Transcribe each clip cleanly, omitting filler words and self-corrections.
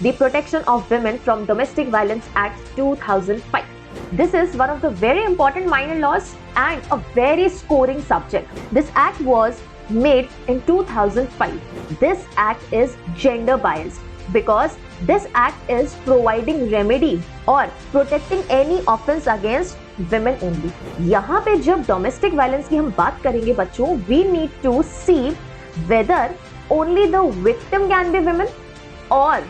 the Protection of Women from Domestic Violence Act 2005. This is one of the very important minor laws and a very scoring subject. This act was made in 2005. This act is gender biased because this act is providing remedy or protecting any offense against women only. यहाँ पे जब domestic violence की हम बात करेंगे बच्चों, we need to see whether only the victim can be women or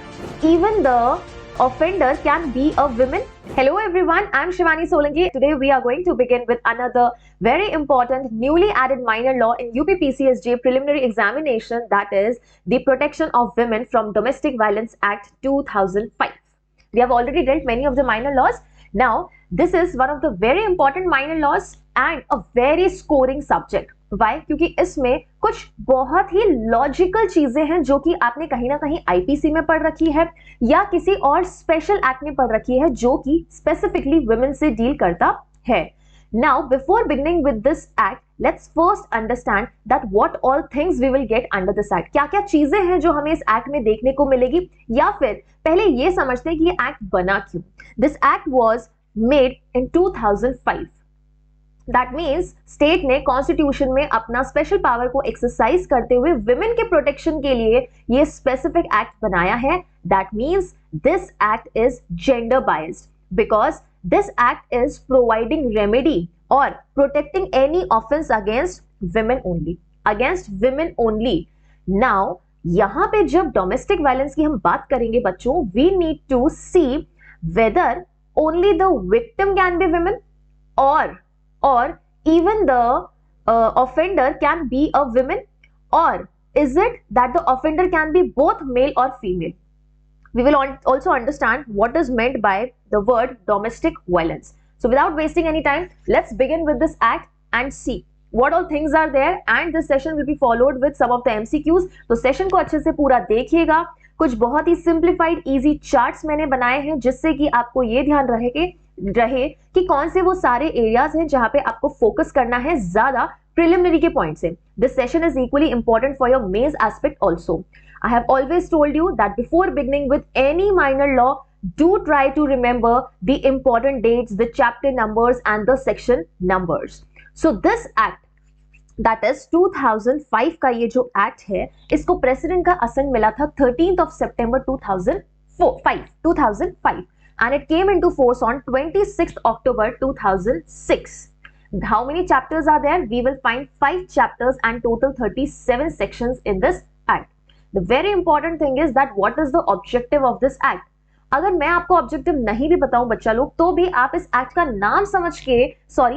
even the offender can be a woman. Hello everyone, I'm Shivani Solanki. Today we are going to begin with another very important newly added minor law in UPPCSJ preliminary examination, that is the Protection of Women from Domestic Violence Act 2005. We have already dealt many of the minor laws. Now this is one of the very important minor laws and a very scoring subject. Why? क्योंकि इसमें कुछ बहुत ही logical चीजें हैं जो कि आपने कहीं ना कहीं आईपीसी में पढ़ रखी है या किसी और स्पेशल एक्ट में पढ़ रखी है जो कि स्पेसिफिकली वुमेन से डील करता है. Now before beginning with this act, let's first understand that what all things we will get under this act. क्या क्या चीजें हैं जो हमें इस एक्ट में देखने को मिलेगी, या फिर पहले ये समझते हैं कि ये एक्ट बना क्यों. This act was made in 2005. That means state ने कॉन्स्टिट्यूशन में अपना स्पेशल पावर को एक्सरसाइज करते हुए विमेन के प्रोटेक्शन के लिए ये स्पेसिफिक एक्ट बनाया है. That means this act is gender biased because this act is providing remedy और protecting any offence against women only, against women only. Now यहां पे जब डोमेस्टिक वायलेंस की हम बात करेंगे बच्चों, we need to see whether only the victim can be women or even the offender can be a woman, or is it that the offender can be both male or female? We will also understand what is meant by the word domestic violence. So without wasting any time, let's begin with this act and see what all things are there, and this session will be followed with some of the MCQs. तो session को अच्छे से पूरा देखिएगा. कुछ बहुत ही simplified easy charts मैंने बनाए हैं जिससे कि आपको ये ध्यान रहे कि कौन से वो सारे एरियाज हैं जहां पे आपको फोकस करना है ज्यादा प्रिलिमिनरी के पॉइंट से. This session is equally important for your mains aspect also. I have always told you that before beginning with any minor law, do try to remember the important dates, the chapter numbers and the section numbers. So this act, that is 2005 का ये जो act है, इसको president का ascent मिला था 13th of September 2005 and it came into force on 26th October 2006. How many chapters are there? We will find 5 chapters and total 37 sections in this act. The very important thing is that what is the objective of this act? अगर मैं आपको objective नहीं भी बताऊं बच्चा लोग, तो भी आप इस एक्ट का नाम समझ के,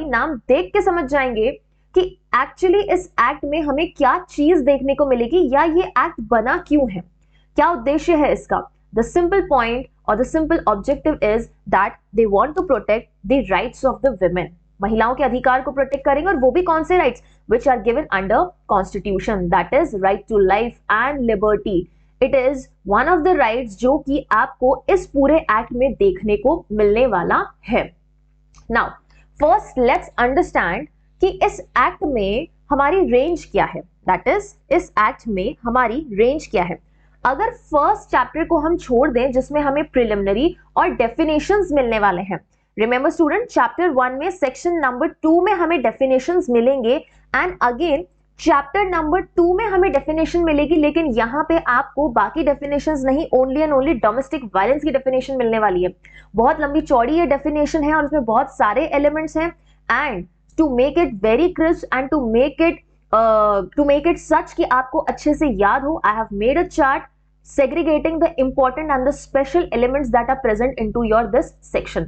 नाम देख के समझ जाएंगे कि एक्चुअली इस एक्ट में हमें क्या चीज देखने को मिलेगी या ये एक्ट बना क्यों है, क्या उद्देश्य है इसका. The simple point or the simple objective is that they want to protect the rights of the women. महिलाओं के अधिकार को प्रोटेक्ट करेंगे, और वो भी कौन से rights? which are given under constitution, that is right to life and liberty. It is one of the rights जो कि आपको इस पूरे एक्ट में देखने को मिलने वाला है. Now first let's understand कि इस एक्ट में हमारी रेंज क्या है. that is इस एक्ट में हमारी रेंज क्या है. अगर फर्स्ट चैप्टर को हम छोड़ दें जिसमें हमें प्रिलिमिनरी और डेफिनेशंस मिलने वाले हैं. रिमेंबर स्टूडेंट, चैप्टर 1 में सेक्शन नंबर 2 में हमें डेफिनेशंस मिलेंगे, एंड अगेन चैप्टर नंबर 2 में हमें डेफिनेशन मिलेगी, लेकिन यहाँ पे आपको बाकी डेफिनेशंस नहीं, only and only domestic violence की डेफिनेशन मिलने वाली है. बहुत लंबी चौड़ी ये डेफिनेशन है और उसमें बहुत सारे एलिमेंट्स हैं, and to make it very crisp and to make it such कि आपको अच्छे से याद हो, I have made a chart segregating the important and the special elements that are present into your this section.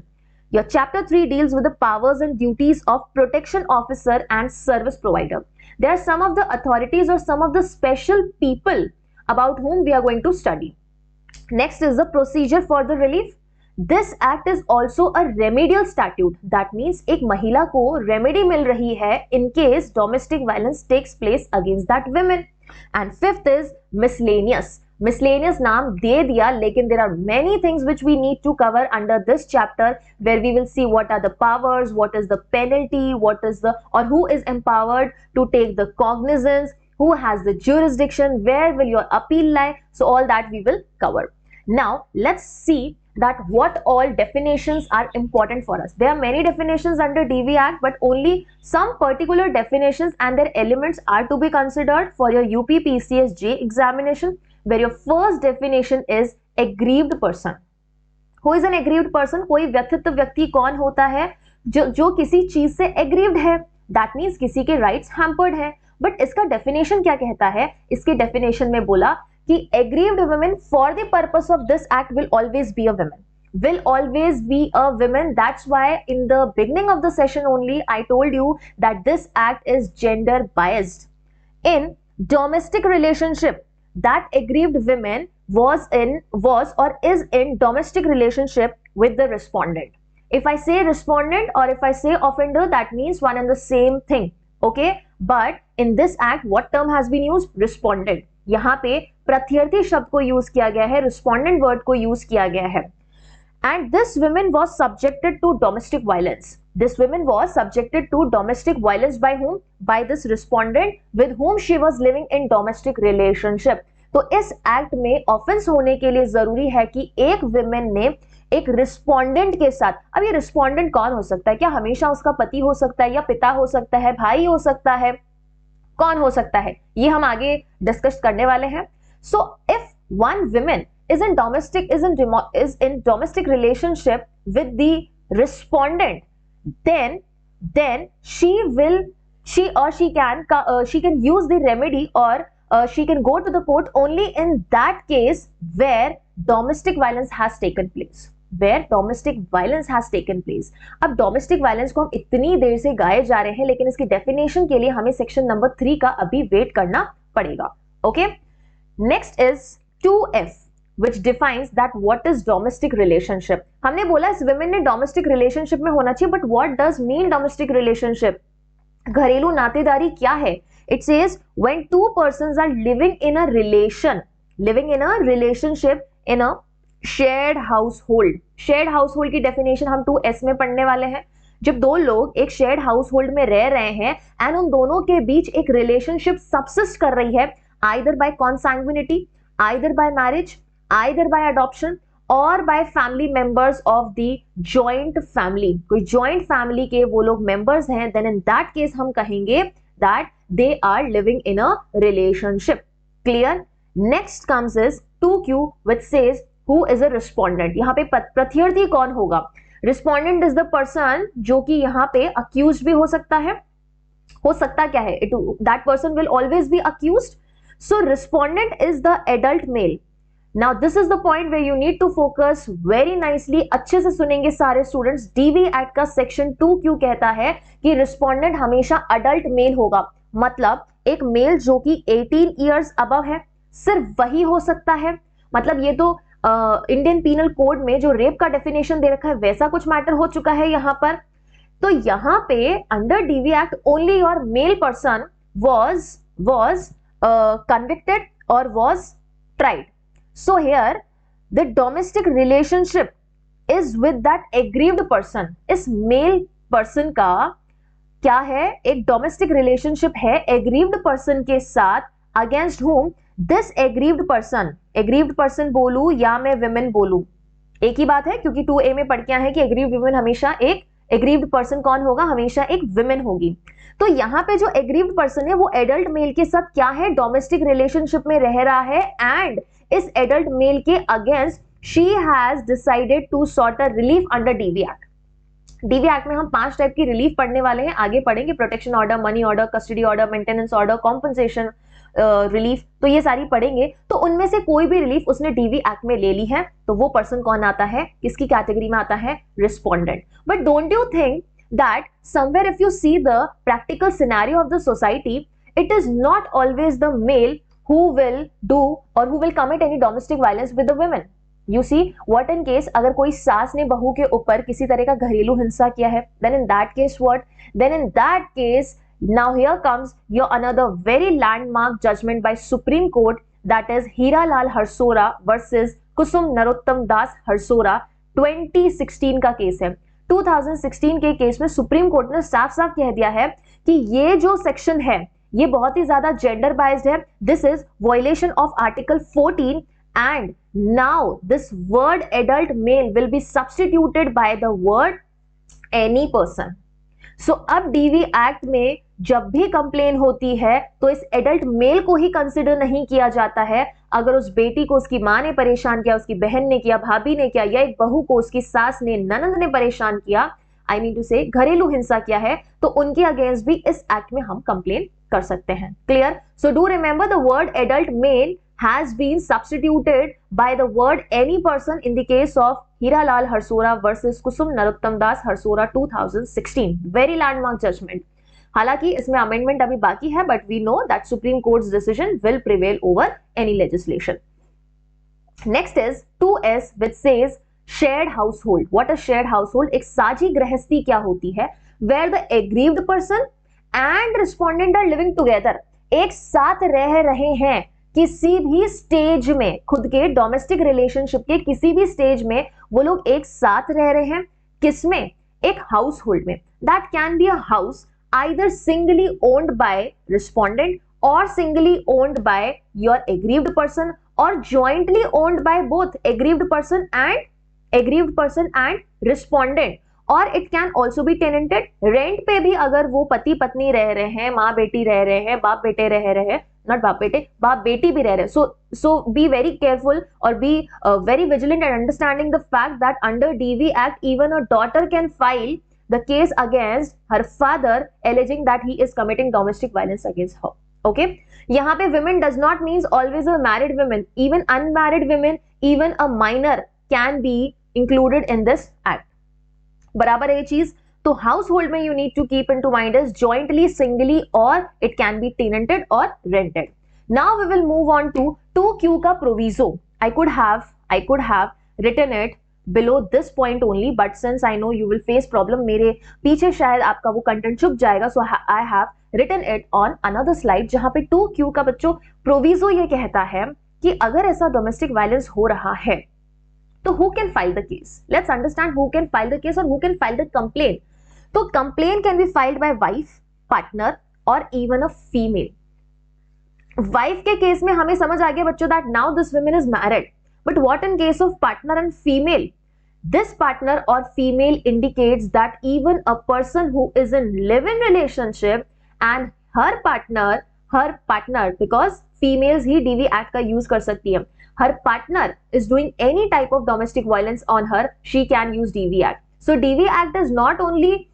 Your chapter 3 deals with the powers and duties of protection officer and service provider. There are some of the authorities or some of the special people about whom we are going to study. Next is the procedure for the relief. This act is also a remedial statute. That means एक महिला को remedy मिल रही है in case domestic violence takes place against that women. And fifth is miscellaneous. Miscellaneous नाम दे दिया, लेकिन there are many things which we need to cover under this chapter, where we will see what are the powers, what is the penalty, what is the, or who is empowered to take the cognizance, who has the jurisdiction, where will your appeal lie. So all that we will cover. Now let's see that what all definitions are important for us. There are many definitions under DV Act, but only some particular definitions and their elements are to be considered for your UP PCSJ examination, where your first definition is aggrieved person. Who is an aggrieved person? कोई व्यथित व्यक्ति कौन होता है जो किसी चीज से aggrieved है, that means किसी के rights hampered है. बट इसका डेफिनेशन क्या कहता है? इसके डेफिनेशन में बोला कि aggrieved women for the purpose of this act will always be a woman. Will always be a woman. That's why in the beginning of the session only I told you that this act is gender biased. In domestic relationship, that aggrieved women was or is in domestic relationship with the respondent. If I say respondent or if I say offender, that means one and the same thing. Okay, but in this act what term has been used? Respondent. यहाँ पे प्रत्यर्थी शब्द को use किया गया है, respondent word को use किया गया है. And this woman was subjected to domestic violence. This woman was subjected to domestic violence by whom? By this respondent with whom she was living in domestic relationship. तो इस act में offence होने के लिए जरूरी है कि एक विमेन ने एक रिस्पोंडेंट के साथ, अब ये रिस्पोंडेंट कौन हो सकता है? क्या हमेशा उसका पति हो सकता है, या पिता हो सकता है, भाई हो सकता है, कौन हो सकता है? ये हम आगे डिस्कस करने वाले हैं. So if one women is in domestic relationship with the respondent, then she can use the remedy, or she can go to the court only in that case where domestic violence has taken place. Where domestic violence has taken place. अब domestic violence को हम इतनी देर से गाए जा रहे हैं, लेकिन इसकी डेफिनेशन के लिए हमें सेक्शन नंबर 3 का अभी वेट करना पड़ेगा. Okay, next is 2F which defines that what is domestic relationship. हमने बोला इस women ने domestic relationship में होना चाहिए, but what does mean domestic relationship? घरेलू नातेदारी क्या है? It says when two persons are living in a relationship in a shared household. Shared household की definition हम 2S में पढ़ने वाले हैं. जब दो लोग एक shared household में रह रहे हैं and उन दोनों के बीच एक relationship subsist कर रही है, either by consanguinity, either by marriage, either by adoption or by family members of the joint family. कोई joint family के वो लोग members हैं, then in that case हम कहेंगे that they are living in a relationship. Clear? Next comes is 2Q which says who is a respondent. यहाँ पे प्रत्यर्थी कौन होगा? Respondent is the person जो कि यहाँ पे accused भी हो सकता है. हो सकता क्या है? That person will always be accused. So respondent is the adult male. Now this is the point where you need to focus very nicely. अच्छे से सुनेंगे सारे स्टूडेंट्स. डीवी एक्ट का सेक्शन 2Q कहता है कि रिस्पोंडेंट हमेशा अडल्ट मेल होगा. मतलब एक मेल जो कि 18 इयर्स अबव है, सिर्फ वही हो सकता है. मतलब ये तो इंडियन पीनल कोड में जो रेप का डेफिनेशन दे रखा है वैसा कुछ मैटर हो चुका है यहाँ पर. तो यहाँ पे under DV act only your male person was convicted or was tried. So here the domestic relationship is with that aggrieved person. इस मेल पर्सन का क्या है? एक डोमेस्टिक रिलेशनशिप है aggrieved person के साथ. Against whom? This aggrieved person बोलू या मैं women बोलू, एक ही बात है, क्योंकि 2A में पढ़ के आए हैं कि aggrieved women हमेशा एक aggrieved person कौन होगा? हमेशा एक women होगी. तो यहाँ पे जो aggrieved person है वो एडल्ट मेल के साथ क्या है? डोमेस्टिक रिलेशनशिप में रह रहा है, एंड इस एडल्ट मेल के against she has decided to sought a relief under DV act. DV act में हम 5 टाइप की रिलीफ पढ़ने वाले हैं, आगे पढ़ेंगे. Protection order, money order, custody order, maintenance order, compensation relief, तो ये सारी पढ़ेंगे. तो उनमें से कोई भी रिलीफ उसने डीवी एक्ट में ले ली है, तो वो पर्सन कौन आता है? किसकी कैटेगरी में आता है? Respondent. But don't you think that somewhere if you see the practical scenario of the society, it is not always the male who will do or who will commit any domestic violence with the women. You see, what in case अगर कोई सास ने बहू के ऊपर किसी तरह का घरेलू हिंसा किया है, then in that case what? Then in that case, now here comes your another very landmark judgment by Supreme Court, that is Hiralal Harsora versus Kusum Narottam Das Harsora. 2016 का केस है. 2016 के केस में supreme court ने साफ साफ कह दिया है कि ये जो सेक्शन है ये बहुत ही ज्यादा जेंडर बाइज्ड है. This is violation of article 14 and now this word adult male will be substituted by the word any person. सो अब डीवी एक्ट में जब भी कंप्लेन होती है तो इस एडल्ट मेल को ही कंसिडर नहीं किया जाता है। अगर उस बेटी को उसकी मां ने परेशान किया, उसकी बहन ने किया, भाभी ने किया, या एक बहू को उसकी सास ने, ननंद ने परेशान किया, आई मीन टू से घरेलू हिंसा किया है, तो उनके अगेंस्ट भी इस एक्ट में हम कंप्लेन कर सकते हैं। Clear? So do remember the word adult mail has been substituted by the word any person in the case of Hiralal Harsora versus Kusum Narottam Das Harsora 2016. Very landmark judgment. हालांकि इसमें amendment अभी बाकी है, but we know that Supreme Court's decision will prevail over any legislation. Next is 2S, which says shared household. What is shared household? एक साझी गृहस्थी क्या होती है? Where the aggrieved person and respondent are living together. एक साथ रह रहे हैं किसी भी स्टेज में, खुद के डोमेस्टिक रिलेशनशिप के किसी भी स्टेज में वो लोग एक साथ रह रहे हैं। किसमें? एक हाउस होल्ड में। That can be a house either singly owned by respondent और singly owned by your aggrieved person और jointly owned by both aggrieved person and respondent, और it can also be tenanted. Rent पे भी अगर वो पति पत्नी रह रहे हैं, माँ बेटी रह रहे हैं, बाप बेटे रह रहे हैं, नॉट बाप बेटे, बाप बेटी भी रह रहे हैं। सो बी वेरी केयरफुल और be very vigilant and understanding the fact that under DV act even a daughter can file the case against her father alleging that he is committing domestic violence against her. Okay, यहाँ पे women does not means always a married women, even unmarried women, even a minor can be included in this act. बराबर है ये चीज। तो household में you need to keep in to mind is jointly, singly, और it can be tenanted और rented. Now we will move on to 2Q का proviso. I could have written it below this point only, but since I know you will face problem, मेरे पीछे शायद आपका वो content छुप जाएगा, so I have written it on another slide, जहां पे 2Q का बच्चों प्रोविजो ये कहता है कि अगर ऐसा डोमेस्टिक वायलेंस हो रहा है तो who can file the case? Let's understand who can file the case or who can file the complaint. तो complaint can be filed by wife, partner or even a female. Wife के case में हमें समझ आ गया बच्चों that now this woman is married. But what in case of partner and female? This partner or female indicates that even a person who is in live-in relationship and her partner because females he DV Act का use कर सकती है, her partner is doing any type of domestic violence on her, she can use DV Act. So DV Act is not only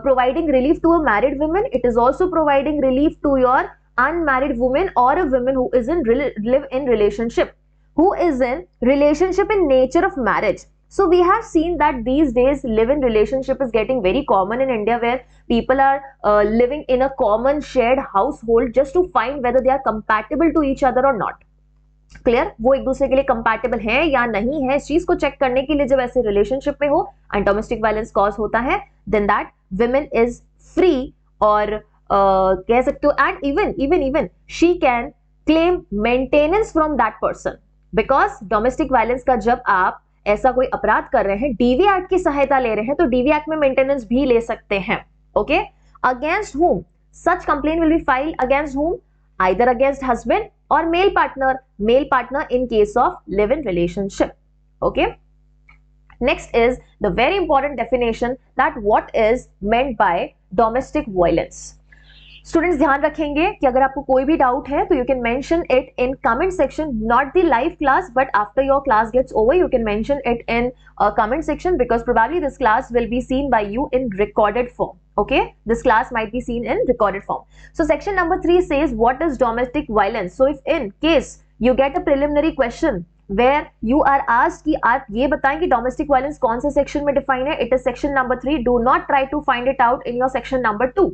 providing relief to a married woman, it is also providing relief to your unmarried woman or a woman who is in live-in relationship, who is in relationship in nature of marriage. So we have seen that these days live-in relationship is getting very common in India, where people are living in a common shared household just to find whether they are compatible to each other or not. Clear? वो एक दूसरे के लिए compatible है या नहीं है, इस चीज को चेक करने के लिए जब ऐसे रिलेशनशिप में हो एंड डोमेस्टिक वायलेंस कॉज होता है, then that women is free, और कह सकते हो and even she can claim maintenance from that person, because domestic violence का जब आप ऐसा कोई अपराध कर रहे हैं, डीवी एक्ट की सहायता ले रहे हैं, तो डीवी एक्ट में मेंटेनेंस भी ले सकते हैं। Okay, against whom such complaint will be filed? Against whom? Either against husband or male partner in case of live-in relationship. Okay, next is the very important definition that what is meant by domestic violence. Students ध्यान रखेंगे कि अगर आपको कोई भी doubt है तो you can mention it in comment section, not the live class, but after your class gets over you can mention it in a comment section, because probably this class will be seen by you in recorded form. Okay, this class might be seen in recorded form. So section number 3 says what is domestic violence. So if in case you get a preliminary question where you are asked कि आप ये बताएं कि domestic violence कौन से section में define है, it is section number 3. Do not try to find it out in your section number 2.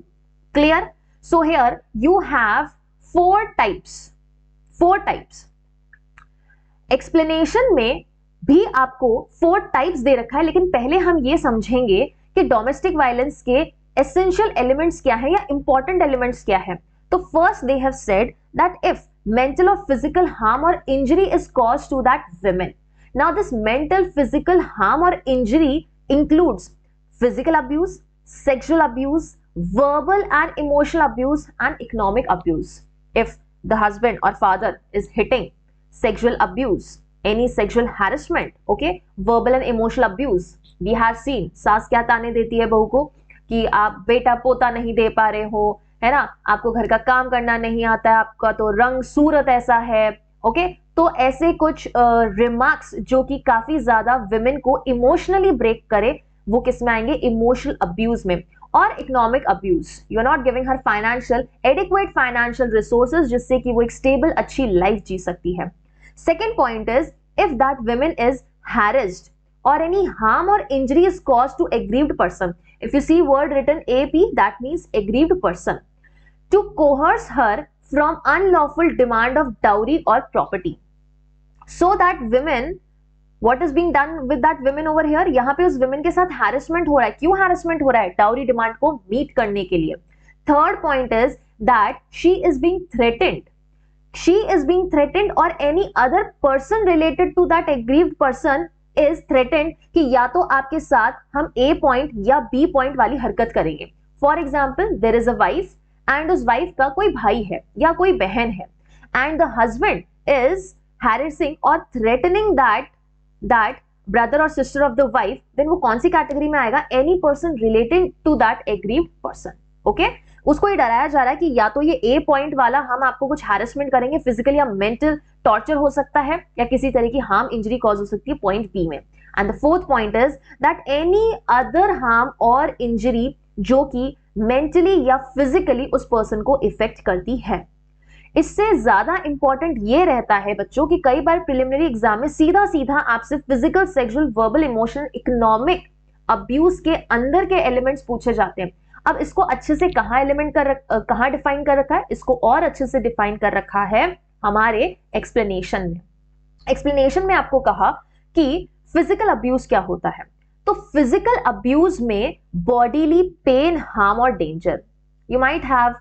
Clear? So here you have four types. Explanation में भी आपको 4 types दे रखा है, लेकिन पहले हम ये समझेंगे कि डोमेस्टिक वायलेंस के एसेंशियल एलिमेंट्स क्या है या इंपॉर्टेंट एलिमेंट्स क्या है। तो first they have said that if mental और फिजिकल हार्म और injury is cause to that women. Now this mental, physical harm और injury includes physical abuse, sexual abuse, verbal and emotional abuse and economic abuse. If the husband or father is hitting, sexual abuse, any sexual harassment, okay, verbal and emotional abuse. We have seen सास क्या ताने देती है बहू को कि आप बेटा पोता नहीं दे पा रहे हो, है ना, आपको घर का काम करना नहीं आता है, आपका तो रंग सूरत ऐसा है, ओके। तो ऐसे कुछ रिमार्क्स जो कि काफी ज्यादा विमेन को इमोशनली ब्रेक करे, वो किस में आएंगे, इमोशनल अब्यूज में। और economic abuse, you are not giving her financial adequate financial resources जिससे कि वो एक स्टेबल अच्छी लाइफ जी सकती है। Second point is if that women is harassed or any harm or injury is caused to aggrieved person. If you see word written AP, that means aggrieved person. To coerce her from unlawful demand of dowry or property. So that women, what is being done with that women over here? यहाँ पे उस women के साथ harassment हो रहा है। क्यों harassment हो रहा है? Dowry demand को meet करने के लिए। Third point is that she is being threatened. She is being threatened or any other person related to that aggrieved person is threatened कि या तो आपके साथ हम A point या B point वाली हरकत करेंगे। For example, there is a wife and उस wife का कोई भाई है या कोई बहन है and the husband is harassing or threatening that brother or sister of the wife, then वो कौन सी कैटेगरी में आएगा? Any person relating to that aggrieved person, okay? उसको ये डराया जा रहा है कि या तो ये A पॉइंट वाला हम आपको कुछ हैरेसमेंट करेंगे, फिजिकल या मेंटल टॉर्चर हो सकता है, या किसी तरह की हार्म इंजरी कॉज हो सकती है पॉइंट बी में। And the fourth point is that any other harm और इंजरी जो कि मेंटली या फिजिकली उस पर्सन को इफेक्ट करती है। इससे ज्यादा इंपॉर्टेंट ये रहता है बच्चों कि कई बार प्रिलिमिनरी एग्जाम में सीधा सीधा आपसे physical, sexual, verbal, emotional, economic abuse के अंदर के एलिमेंट्स पूछे जाते हैं। अब इसको अच्छे से कहाँ डिफाइन कर रखा है? इसको और अच्छे से डिफाइन कर रखा है हमारे एक्सप्लेनेशन में। एक्सप्लेनेशन में आपको कहा कि फिजिकल अब्यूज क्या होता है। तो फिजिकल अब्यूज में बॉडीली पेन, हार्म और danger. You might have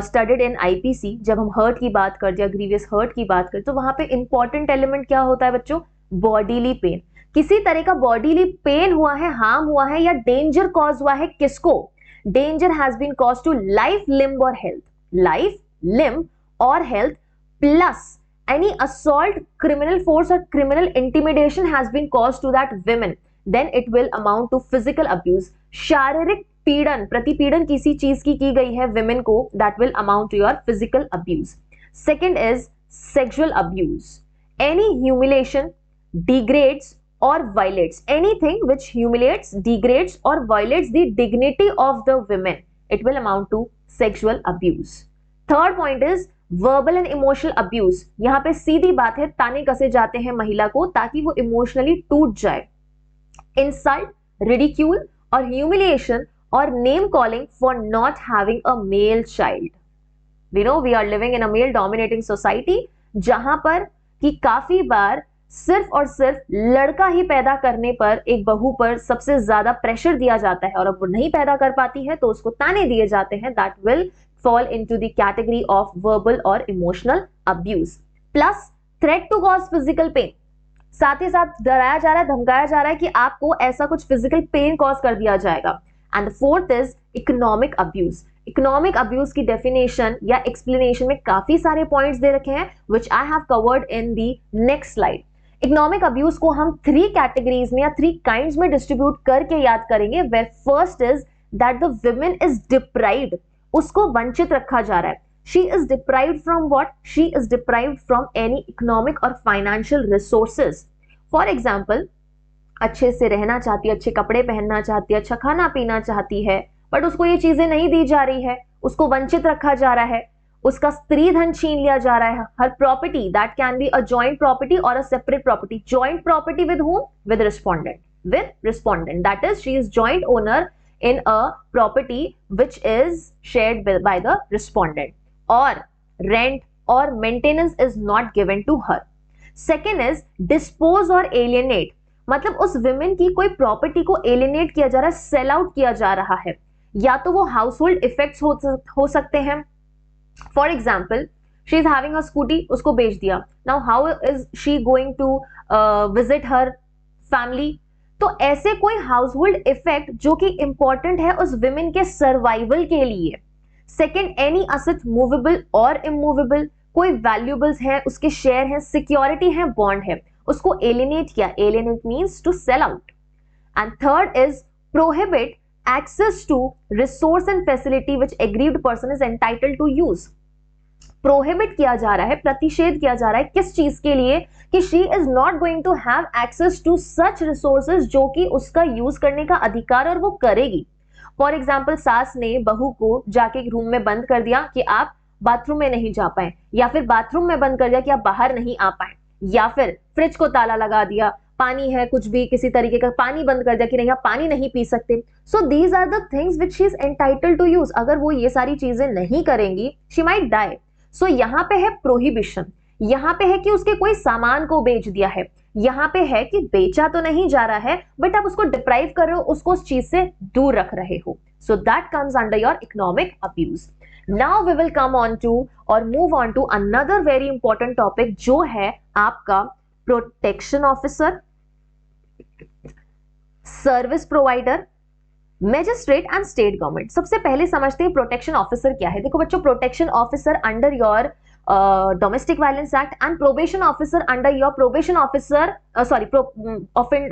studied in IPC, जब हम हर्ट की बात करते हैं, ग्रीवियस हर्ट की बात करते, तो वहां पे इंपॉर्टेंट एलिमेंट क्या होता है बच्चों? Bodily pain. किसी तरह का बॉडीली पेन हुआ है, हार्म हुआ है या डेंजर कॉज हुआ है, किसको? Danger has been caused to life, limb or health. Life, limb or health plus any assault, criminal force or criminal intimidation has been caused to that women. Then it will amount to physical abuse. शारीरिक पीड़न, प्रतिपीड़न किसी चीज की गई है women को, that will amount to your physical abuse. Second is sexual abuse. Any humiliation, degrades or violates anything which humiliates, degrades or violates the dignity of the women, it will amount to sexual abuse. Third point is verbal and emotional abuse. यहाँ पे सीधी बात है, ताने कसे जाते हैं महिला को ताकि वो इमोशनली टूट जाए। Insult, ridicule or humiliation or name calling for not having a male child. We know we are living in a male dominating society जहां पर कि काफी बार सिर्फ और सिर्फ लड़का ही पैदा करने पर एक बहू पर सबसे ज्यादा प्रेशर दिया जाता है, और अब वो नहीं पैदा कर पाती है तो उसको ताने दिए जाते हैं। That will fall into the category of verbal और emotional abuse. Plus threat to cause physical pain, साथ ही साथ डराया जा रहा है, धमकाया जा रहा है कि आपको ऐसा कुछ फिजिकल पेन कॉज कर दिया जाएगा। And the fourth is economic abuse. Economic abuse की डेफिनेशन या एक्सप्लेनेशन में काफी सारे पॉइंट्स दे रखे हैं which I have covered in the next slide. Economic abuse को हम 3 कैटेगरीज में या 3 काइंड्स में डिस्ट्रीब्यूट करके याद करेंगे। Where first is that the women is deprived, उसको वंचित रखा जा रहा है। She is deprived from what? She is deprived from any economic और फाइनेंशियल रिसोर्सेज। फॉर एग्जाम्पल, अच्छे से रहना चाहती है, अच्छे कपड़े पहनना चाहती है, अच्छा खाना पीना चाहती है, बट उसको ये चीजें नहीं दी जा रही है, उसको वंचित रखा जा रहा है, उसका स्त्री धन छीन लिया जा रहा है। हर property, that can be a joint property और a separate property. Joint property with whom? With respondent. With respondent, that is she is joint owner in a property which is shared by the respondent, or rent or maintenance is not given to her. Second is dispose or alienate, मतलब उस women की कोई property को एलिनेट किया जा रहा है, sell out किया जा रहा है, या तो वो हाउस होल्ड इफेक्ट्स हो सकते हैं। For example, she is having a Scooty, उसको बेच दिया। Now how is she going to visit her family? तो ऐसे कोई हाउस होल्ड इफेक्ट जो कि इंपॉर्टेंट है उस विमेन के सर्वाइवल के लिए। सेकेंड, एनी असेट मूवेबल और इमूवेबल, कोई वैल्यूएबल्स है, उसके शेयर है, सिक्योरिटी है, बॉन्ड है, उसको एलिनेट किया, alienate means to sell out. And third is prohibit access to resource and facility which aggrieved person is entitled to use. Prohibit किया जा रहा है, प्रतिषेध किया जा रहा है किस चीज के लिए, कि she is not going to have access to such resources जो कि उसका यूज करने का अधिकार और वो करेगी। फॉर एग्जाम्पल सास ने बहू को जाके एक रूम में बंद कर दिया कि आप बाथरूम में नहीं जा पाए, या फिर बाथरूम में बंद कर दिया कि आप बाहर नहीं आ पाए, या फिर फ्रिज को ताला लगा दिया, पानी है कुछ भी किसी तरीके का पानी बंद कर दिया कि नहीं आप पानी नहीं पी सकते। So these are the things which she is entitled to use. अगर वो ये सारी चीजें नहीं करेंगी शी माइट डाई। सो यहाँ पे है प्रोहिबिशन, यहाँ पे है कि उसके कोई सामान को बेच दिया है, यहाँ पे है कि बेचा तो नहीं जा रहा है बट आप उसको डिप्राइव कर रहे हो, उसको उस चीज से दूर रख रहे हो। So that comes under your economic abuse. Now we will come on to और move on to another very important topic जो है आपका protection officer, service provider, magistrate and state government. सबसे पहले समझते हैं प्रोटेक्शन ऑफिसर क्या है। देखो बच्चों, protection officer under your domestic violence act and probation officer under your probation officer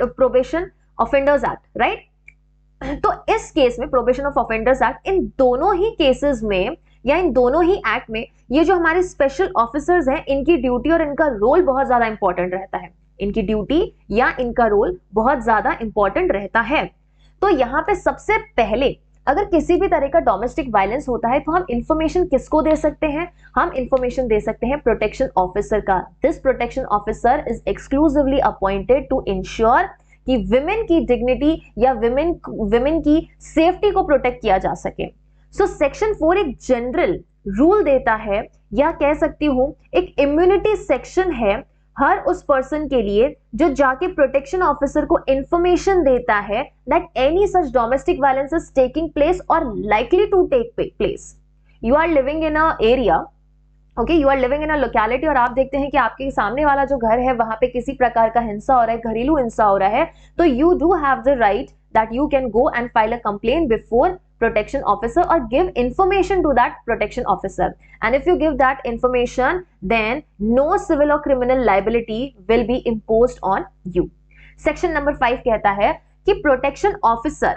probation offenders act, right. तो इस केस में प्रोबेशन ऑफ ऑफेंडर्स एक्ट, इन दोनों ही केसेस में या इन दोनों ही एक्ट में ये जो हमारे स्पेशल ऑफिसर्स हैं इनकी ड्यूटी और इनका रोल बहुत ज्यादा इंपॉर्टेंट रहता है। इनकी ड्यूटी या इनका रोल बहुत ज्यादा इंपॉर्टेंट रहता है। तो यहाँ पे सबसे पहले अगर किसी भी तरह का डोमेस्टिक वायलेंस होता है तो हम इंफॉर्मेशन किसको दे सकते हैं? हम इंफॉर्मेशन दे सकते हैं प्रोटेक्शन ऑफिसर का। This protection officer is exclusively appointed to ensure कि विमेन की डिग्निटी या विमेन की सेफ्टी को प्रोटेक्ट किया जा सके। सो सेक्शन 4 एक जनरल रूल देता है, या कह सकती हूं एक इम्यूनिटी सेक्शन है हर उस पर्सन के लिए जो जाके प्रोटेक्शन ऑफिसर को इंफॉर्मेशन देता है that any such domestic violence is taking place और likely to take place. You are living in a area, okay, you are living in a locality और आप देखते हैं कि आपके सामने वाला जो घर है वहां पे किसी प्रकार का हिंसा हो रहा है, घरेलू हिंसा हो रहा है, तो you do have the right that you can go and file a complaint before protection officer or give information to that protection officer, and if you give that information then no civil or criminal liability will be imposed on you. section number 5 कहता है कि protection officer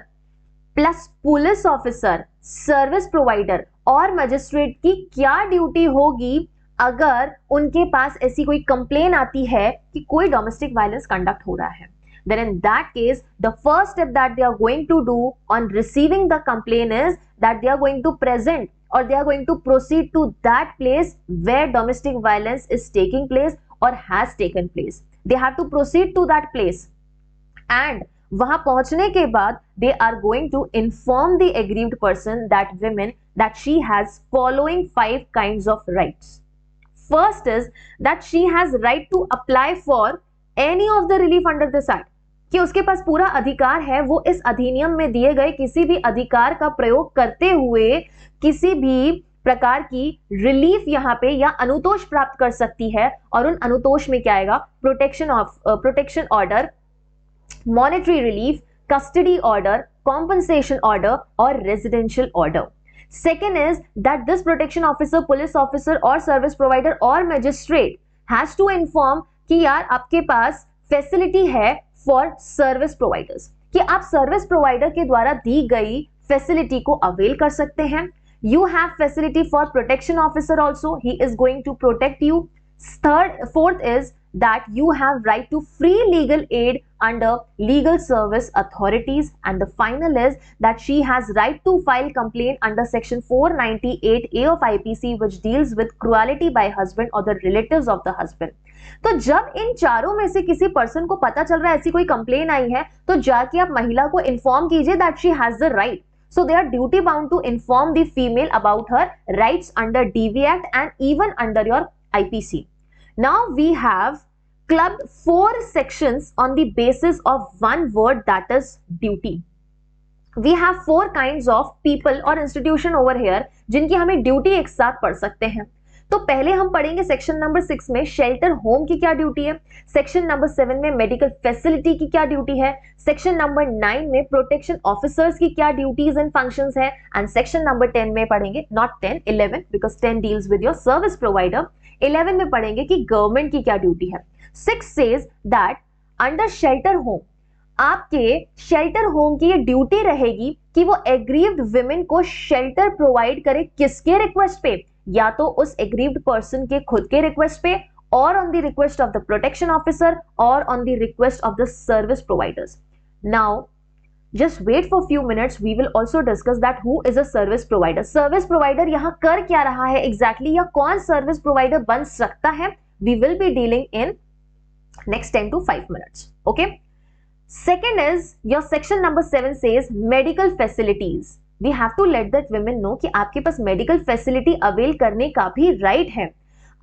plus police officer, service provider और magistrate की क्या duty होगी अगर उनके पास ऐसी कोई कंप्लेन आती है कि कोई डोमेस्टिक वायलेंस कंडक्ट हो रहा है। Then in that case, the first step that they are going to do on receiving the complaint is that they are going to present or they are going to proceed to that place where domestic violence is taking place or has taken place. They have to proceed to that place and वहां पहुंचने के बाद they are going to inform the aggrieved person, that woman, that she has following 5 kinds of rights. First is that she has right to apply for any of the relief under this act, कि उसके पास पूरा अधिकार है वो इस अधिनियम में दिए गए किसी भी अधिकार का प्रयोग करते हुए किसी भी प्रकार की रिलीफ यहाँ पे या अनुतोष प्राप्त कर सकती है। और उन अनुतोष में क्या आएगा? Protection order, monetary relief, custody order, compensation order और residential order. Second is that this protection officer, police officer और सर्विस प्रोवाइडर और मैजिस्ट्रेट हैज टू इन्फॉर्म कि यार आपके पास फैसिलिटी है फॉर सर्विस प्रोवाइडर्स, कि आप सर्विस प्रोवाइडर के द्वारा दी गई फैसिलिटी को अवेल कर सकते हैं। You have facility for protection officer also, he is going to protect you. Fourth is that you have right to free legal aid under legal service authorities, and the final is that she has right to file complaint under section 498A of IPC which deals with cruelty by husband or the relatives of the husband. तो जब इन चारों में से किसी person को पता चल रहा है ऐसी कोई कंप्लेन आई है तो जाके आप महिला को इन्फॉर्म कीजिए that she has the right. So they are duty bound to inform the female about her rights under DV Act and even under your IPC. Now we have clubbed 4 sections on the basis of one word, that is duty. We have 4 kinds of people or institution over here जिनकी हमें duty एक साथ पढ़ सकते हैं। तो पहले हम पढ़ेंगे सेक्शन नंबर 6 में शेल्टर होम की क्या ड्यूटी है, सेक्शन नंबर 7 में मेडिकल फैसिलिटी की क्या ड्यूटी है, सेक्शन नंबर 9 में प्रोटेक्शन ऑफिसर्स की क्या ड्यूटीज एंड फंक्शंस है, एंड सेक्शन नंबर 10 में पढ़ेंगे, not 10, 11 because 10 deals with your service provider, 11 में पढ़ेंगे कि गवर्नमेंट की क्या ड्यूटी है। 6 says that under shelter home, आपके शेल्टर होम की ये ड्यूटी रहेगी कि वो एग्रीव्ड विमेन को शेल्टर प्रोवाइड करे, किसके रिक्वेस्ट पे, या तो उस एग्रीव्ड पर्सन के खुद के रिक्वेस्ट पे, और on the request of the protection officer, और on the request of the service providers. Now just wait for few minutes, we will also discuss that who is a service provider. Service provider यहाँ कर क्या रहा है exactly, या कौन service provider बन सकता है, we will be dealing in next 10 to 5 minutes. Okay. Second is your section number 7 says medical facilities. We have to let that women know कि आपके पास medical facility avail करने का भी right है.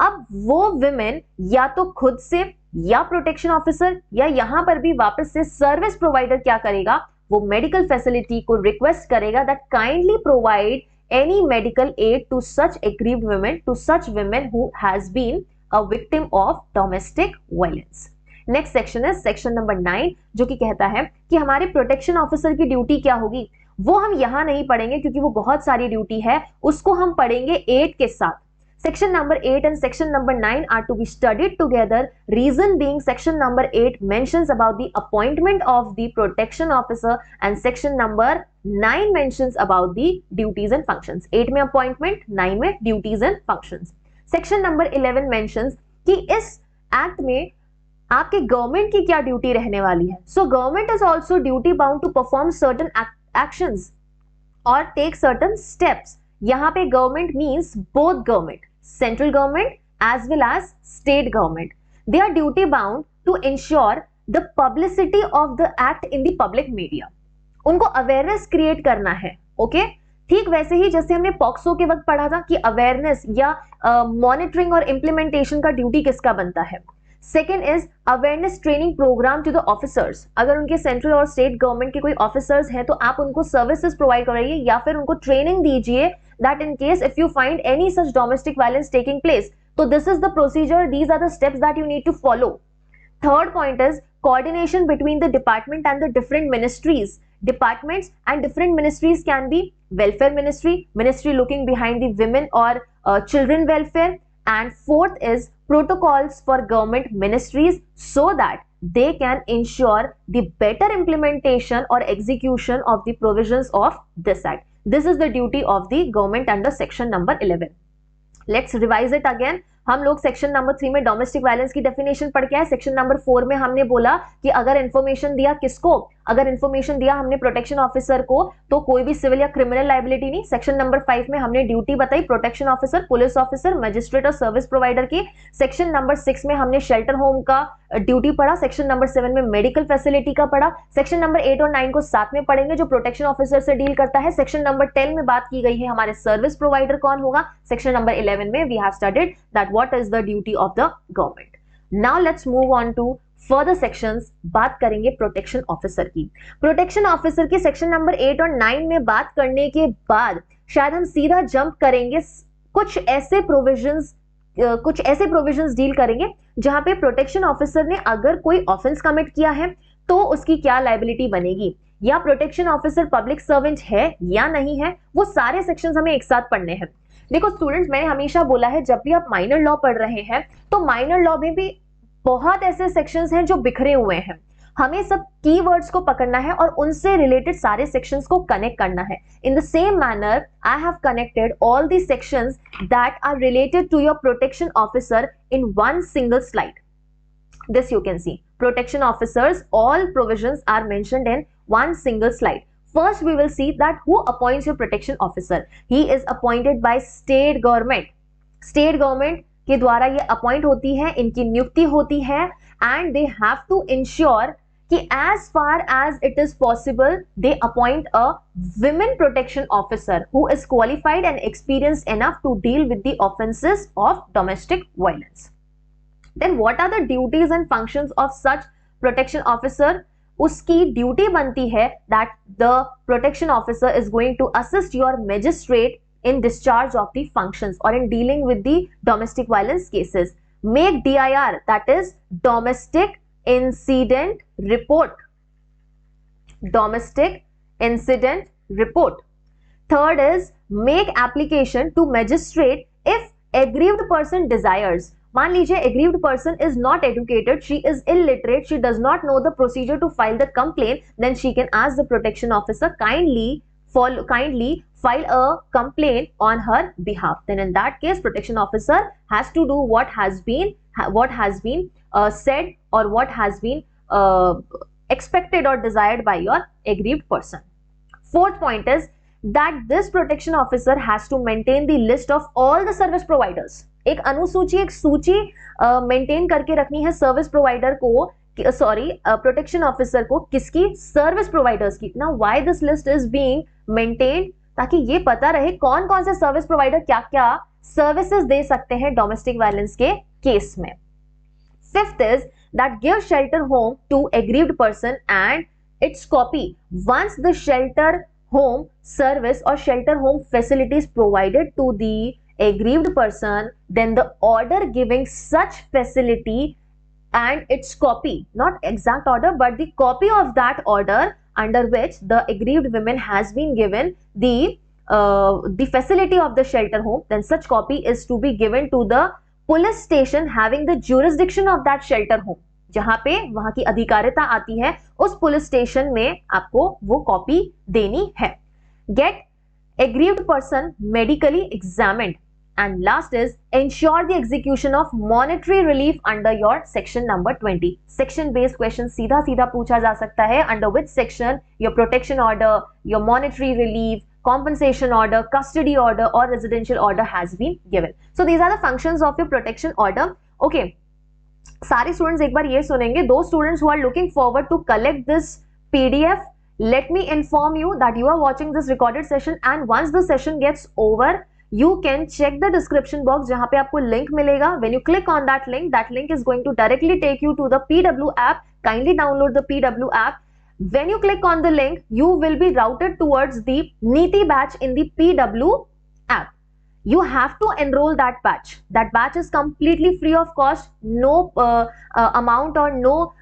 अब वो women या तो खुद से या प्रोटेक्शन ऑफिसर या यहां पर भी वापस से सर्विस प्रोवाइडर क्या करेगा, वो मेडिकल फैसिलिटी को रिक्वेस्ट करेगा that kindly provide any medical aid to such aggrieved women, to such women who has been a victim of domestic violence. Next section है सेक्शन नंबर 9, जो कि कहता है कि हमारे प्रोटेक्शन ऑफिसर की ड्यूटी क्या होगी. वो हम यहां नहीं पढ़ेंगे क्योंकि वो बहुत सारी ड्यूटी है, उसको हम पढ़ेंगे 8 के साथ. Section number 8 and section number 9 are to be studied together. Reason being, section number 8 mentions about the appointment of the protection officer and section number 9 mentions about the duties and functions. 8 में appointment, 9 में duties and functions. Section number 11 mentions कि इस act में आपके government की क्या duty रहने वाली है. So government is also duty bound to perform certain actions or take certain steps. यहाँ पे government means both government, central government as well as state government. They are duty bound to ensure the publicity of the act in the public media. उनको awareness create करना है. Okay ठीक वैसे ही जैसे हमने POCSO के वक्त पढ़ा था कि अवेयरनेस या मॉनिटरिंग और इम्प्लीमेंटेशन का ड्यूटी किसका बनता है. Second is awareness training program to the officers. अगर उनके सेंट्रल और स्टेट गवर्नमेंट के कोई ऑफिसर्स हैं तो आप उनको सर्विसेज प्रोवाइड कराइए या फिर उनको ट्रेनिंग दीजिए that in case if you find any such domestic violence taking place, so this is the procedure, these are the steps that you need to follow. Third point is coordination between the department and the different ministries. Departments and different ministries can be welfare ministry, ministry looking behind the women or children welfare, and fourth is protocols for government ministries so that they can ensure the better implementation or execution of the provisions of this act. This is the duty of the government under section number 11. Let's revise it again. हम लोग section number 3 में domestic violence की definition पढ़ के आए. Section number 4 में हमने बोला कि अगर इंफॉर्मेशन दिया किसको, अगर इंफॉर्मेशन दिया हमने प्रोटेक्शन ऑफिसर को, तो कोई भी सिविल या क्रिमिनल लायबिलिटी नहीं. सेक्शन नंबर 5 में हमने ड्यूटी बताई protection officer, police officer, magistrate और सर्विस प्रोवाइडर की. सेक्शन नंबर 6 में हमने शेल्टर होम का ड्यूटी पढ़ा. सेक्शन नंबर 7 में मेडिकल फैसिलिटी का पढ़ा. सेक्शन नंबर 8 और 9 को साथ में पढ़ेंगे जो प्रोटेक्शन ऑफिसर से डील करता है. सेक्शन नंबर 10 में बात की गई है हमारे सर्विस प्रोवाइडर कौन होगा. सेक्शन नंबर 11 में we have studied that what is the duty of the government. Now let's move on to further sections. बात करेंगे प्रोटेक्शन ऑफिसर की. प्रोटेक्शन ऑफिसर की सेक्शन नंबर 8 और 9 में बात करने के बाद शायद हम सीधा जंप करेंगे कुछ ऐसे प्रोविजंस डील करेंगे जहां पे प्रोटेक्शन ऑफिसर ने अगर कोई ऑफेंस कमिट किया है तो उसकी क्या लायबिलिटी बनेगी, या प्रोटेक्शन ऑफिसर पब्लिक सर्वेंट है या नहीं है. वो सारे सेक्शंस हमें एक साथ पढ़ने हैं. देखो स्टूडेंट्स, मैंने हमेशा बोला है जब भी आप माइनर लॉ पढ़ रहे हैं तो माइनर लॉ में भी बहुत ऐसे सेक्शंस हैं जो बिखरे हुए हैं. हमें सब कीवर्ड्स को पकड़ना है और उनसे रिलेटेड सारे सेक्शंस को कनेक्ट करना है. In the same manner I have connected all the sections that are related to your protection officer in one single slide. This you can see protection officers, all provisions are mentioned in one single slide. First we will see that who appoints your protection officer. He is appointed by state government. State government के द्वारा ये appoint होती है, इनकी नियुक्ति होती है, and they have to ensure कि as far as it is possible they appoint a women protection officer who is qualified and experienced enough to deal with the offenses of domestic violence. Then what are the duties and functions of such protection officer? उसकी duty बनती है that the protection officer is going to assist your magistrate in discharge of the functions or in dealing with the domestic violence cases. Make DIR, that is domestic incident report. Domestic incident report. Third is make application to magistrate if aggrieved person desires. मान लीजिए aggrieved person is not educated, she is illiterate, she does not know the procedure to file the complaint, then she can ask the protection officer kindly file a complaint on her behalf. Then in that case, protection officer has to do what has been said or what has been expected or desired by your aggrieved person. Fourth point is that this protection officer has to maintain the list of all the service providers. एक अनुसूची, एक सूची maintain करके रखनी है service provider को, protection officer को, किसकी? सर्विस प्रोवाइडर्स की. Now why this list is being maintained? ताकि ये पता रहे कौन कौन से सर्विस प्रोवाइडर क्या क्या सर्विसेज दे सकते हैं डोमेस्टिक वायलेंस के केस में. Fifth is that give shelter home to aggrieved person and its copy once the shelter home service or shelter home facilities provided to the aggrieved person, then the order giving such facility and its copy, not exact order but the copy of that order under which the aggrieved women has been given the facility of the shelter home, then such copy is to be given to the police station having the jurisdiction of that shelter home. जहां पे वहां की अधिकारिता आती है, उस police station में आपको वो कॉपी देनी है. Get aggrieved person medically examined and last is ensure the execution of monetary relief under your section number 20. Section based question सीधा सीधा पूछा जा सकता है. Under which section your protection order, your monetary relief, compensation order, custody order or residential order has been given. So these are the functions of your protection order. Okay. सारे students एक बार ये सुनेंगे. दो students who are looking forward to collect this PDF, let me inform you that you are watching this recorded session and once the session gets over you can check the description box जहां पे आपको link मिलेगा. When you click on that link is going to directly take you to the PW app. Kindly download the PW app. When you click on the link you will be routed towards the Neeti batch in the PW app. You have to enroll that batch. That batch is completely free of cost. No amount or no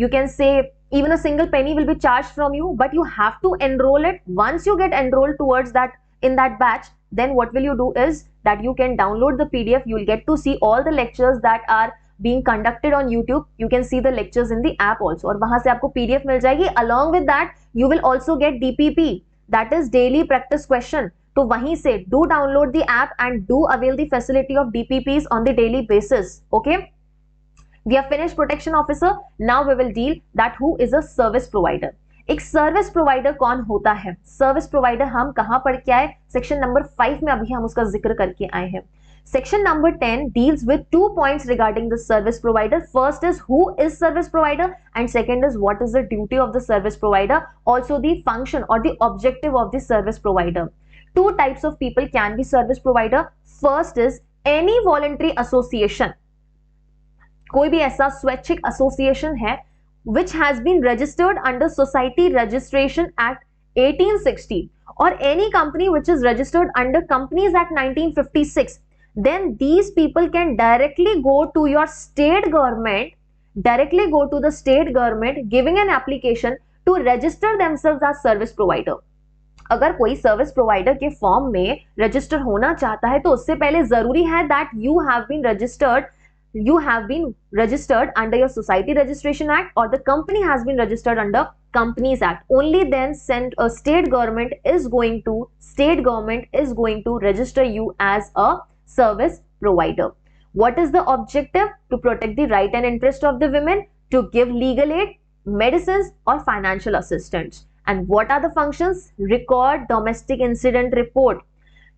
you can say even a single penny will be charged from you, but you have to enroll it. Once you get enrolled towards that in that batch, then what will you do is that you can download the PDF. You will get to see all the lectures that are being conducted on YouTube. You can see the lectures in the app also. और वहां से आपको PDF मिल जाएगी. Along with that, you will also get DPP, that is daily practice question. तो वहीं से do download the app and do avail the facility of DPPs on the daily basis. Okay. We have finished protection officer. Now we will deal that who is a service provider. एक service provider कौन होता है? Service provider हम कहां पढ़ के आए? Section number 5 में अभी हम उसका जिक्र करके आए हैं. Section number 10 deals with 2 points regarding the service provider. First is who is service provider and second is what is the duty of the service provider. Also the function or the objective of the service provider. Two types of people can be service provider. First is any voluntary association. कोई भी ऐसा स्वैच्छिक association है which has been registered under Society Registration Act 1860 or any company which is registered under Companies Act 1956, then these people can directly go to your state government, giving an application to register themselves as service provider. अगर कोई service provider के form में register होना चाहता है तो उससे पहले जरूरी है that you have been registered under your Society Registration Act or the company has been registered under Companies Act. Only then state government is going to register you as a service provider. What is the objective? To protect the right and interest of the women, to give legal aid, medicines or financial assistance. And what are the functions? Record domestic incident report,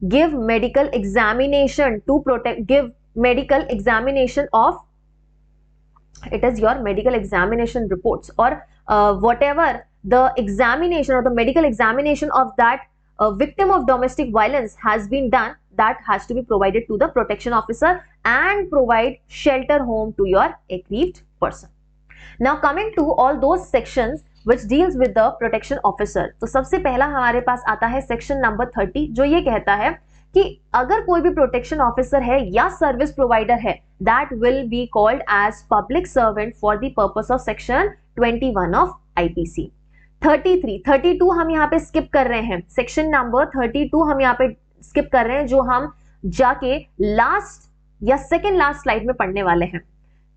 give medical examination to protect, give medical examination of, it is your medical examination reports or whatever the examination or the medical examination of that victim of domestic violence has been done, that has to be provided to the protection officer and provide shelter home to your aggrieved person. Now coming to all those sections which deals with the protection officer, तो सबसे पहला हमारे पास आता है section number 30 जो ये कहता है कि अगर कोई भी प्रोटेक्शन ऑफिसर है या सर्विस प्रोवाइडर है, that will be called as public servant for the purpose of section 21 of IPC. 32 हम यहाँ पे स्किप कर रहे हैं. सेक्शन नंबर 32 हम यहाँ पे स्किप कर रहे हैं जो हम जाके लास्ट या सेकेंड लास्ट स्लाइड में पढ़ने वाले हैं।